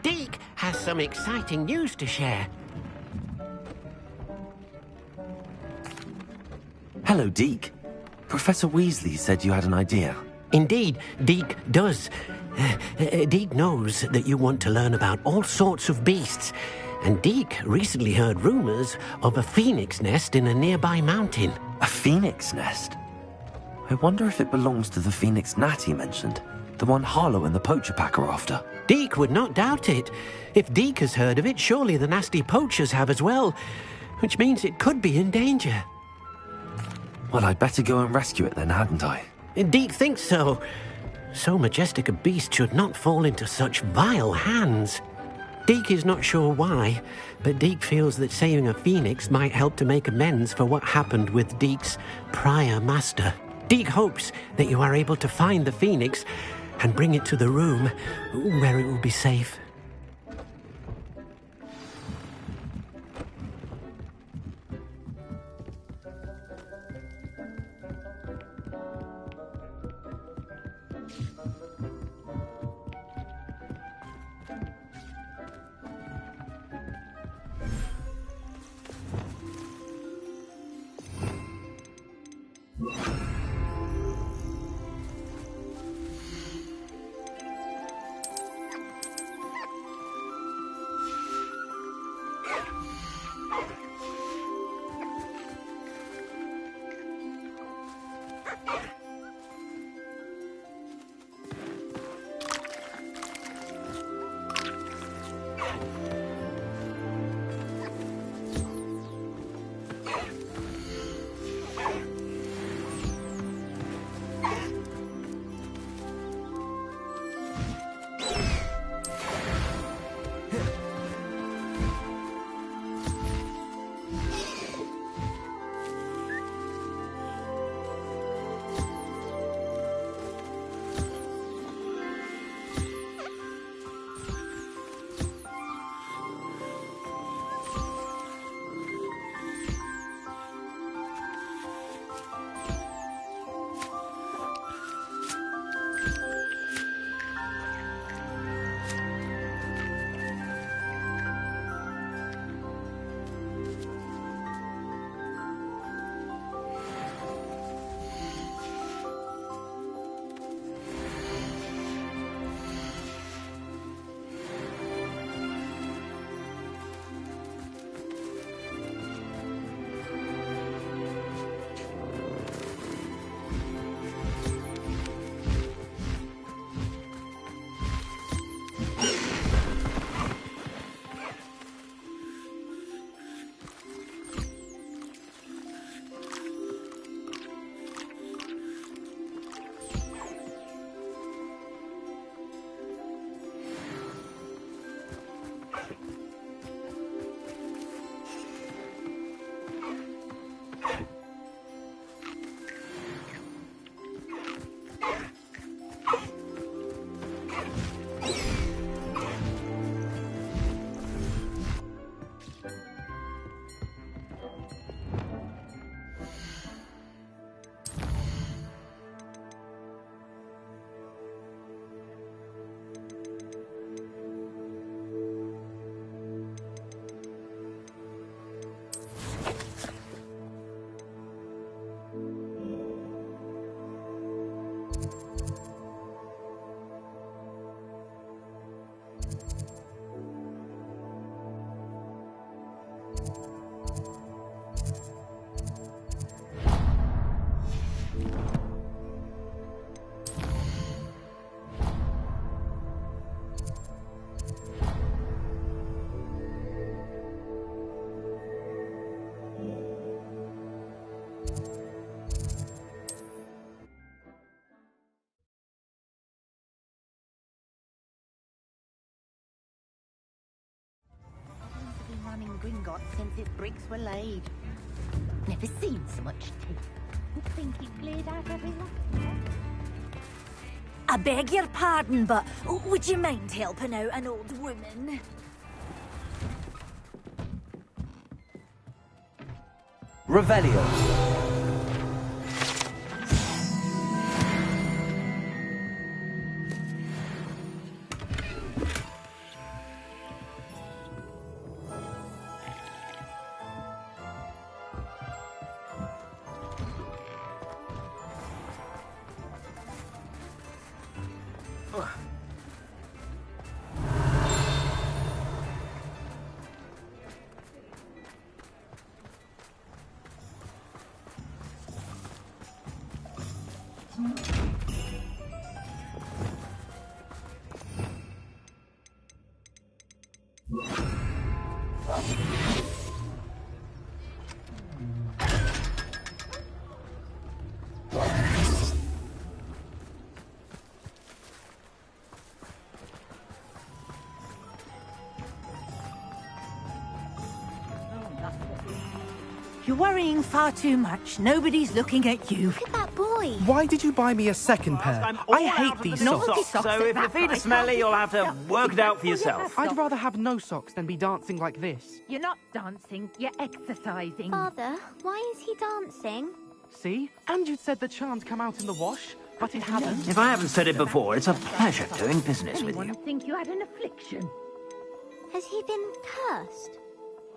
Speaker 14: Deke has some exciting news to share.
Speaker 2: Hello, Deke. Professor Weasley said you had an idea.
Speaker 14: Indeed, Deke does. Deke knows that you want to learn about all sorts of beasts, and Deke recently heard rumors of a phoenix nest in a nearby mountain.
Speaker 2: A phoenix nest? I wonder if it belongs to the phoenix gnat he mentioned, the one Harlow and the poacher pack are after.
Speaker 14: Deke would not doubt it. If Deke has heard of it, surely the nasty poachers have as well, which means it could be in danger.
Speaker 2: Well, I'd better go and rescue it then, hadn't I?
Speaker 14: Deke thinks so. So majestic a beast should not fall into such vile hands. Deke is not sure why, but Deke feels that saving a phoenix might help to make amends for what happened with Deke's prior master. Deke hopes that you are able to find the phoenix and bring it to the room where it will be safe.
Speaker 16: got since its bricks were laid. Never seen so much teeth.
Speaker 6: You'd think he cleared out every last.
Speaker 17: I beg your pardon, but would you mind helping out an old woman?
Speaker 2: Revelio.
Speaker 18: You're worrying far too much. Nobody's looking at you.
Speaker 1: Look at that boy.
Speaker 23: Why did you buy me a second pair? I hate these socks.
Speaker 24: So if your feet are smelly, you'll have to work it out for yourself.
Speaker 23: I'd rather have no socks than be dancing like this.
Speaker 6: You're not dancing, you're exercising.
Speaker 1: Father, why is he dancing?
Speaker 23: See? And you said the charms come out in the wash, but it hasn't.
Speaker 24: If I haven't said it before, it's a pleasure doing business with
Speaker 6: Anyone
Speaker 24: you.
Speaker 6: would think you had an affliction.
Speaker 1: Has he been cursed?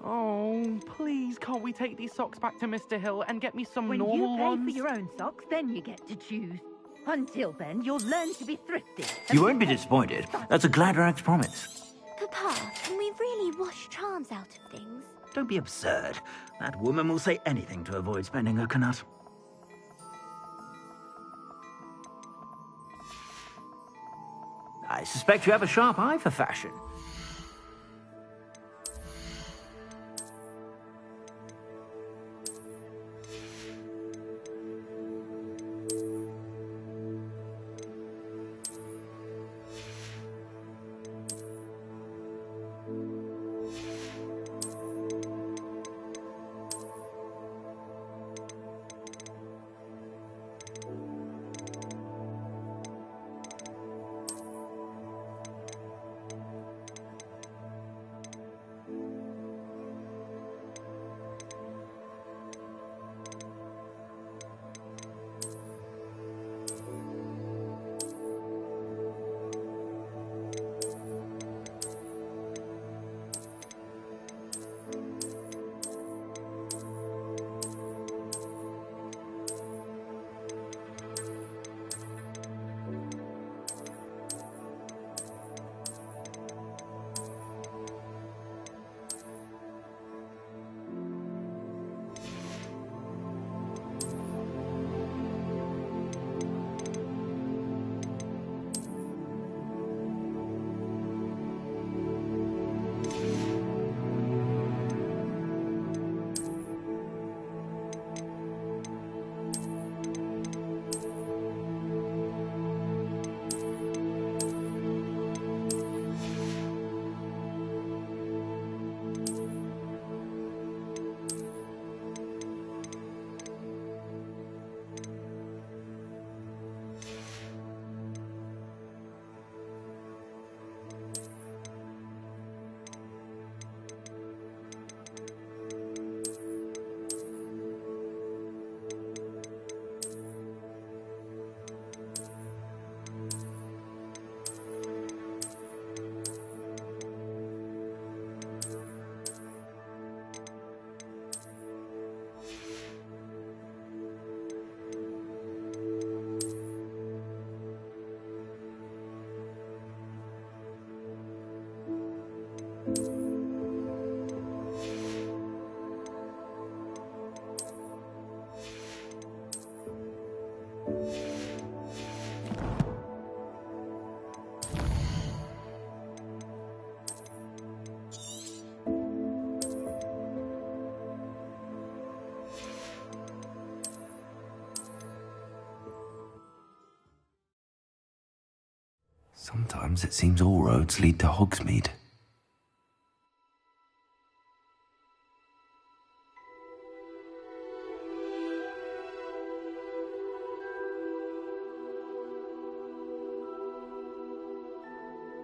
Speaker 23: Oh, please, can't we take these socks back to Mr. Hill and get me some
Speaker 6: When
Speaker 23: normal
Speaker 6: you pay
Speaker 23: ones?
Speaker 6: for your own socks, then you get to choose. Until then, you'll learn to be thrifty.
Speaker 24: You won't be disappointed. That's a Gladrax promise.
Speaker 1: Papa, can we really wash charms out of things?
Speaker 24: Don't be absurd. That woman will say anything to avoid spending her canut. I suspect you have a sharp eye for fashion.
Speaker 2: Sometimes it seems all roads lead to Hogsmeade.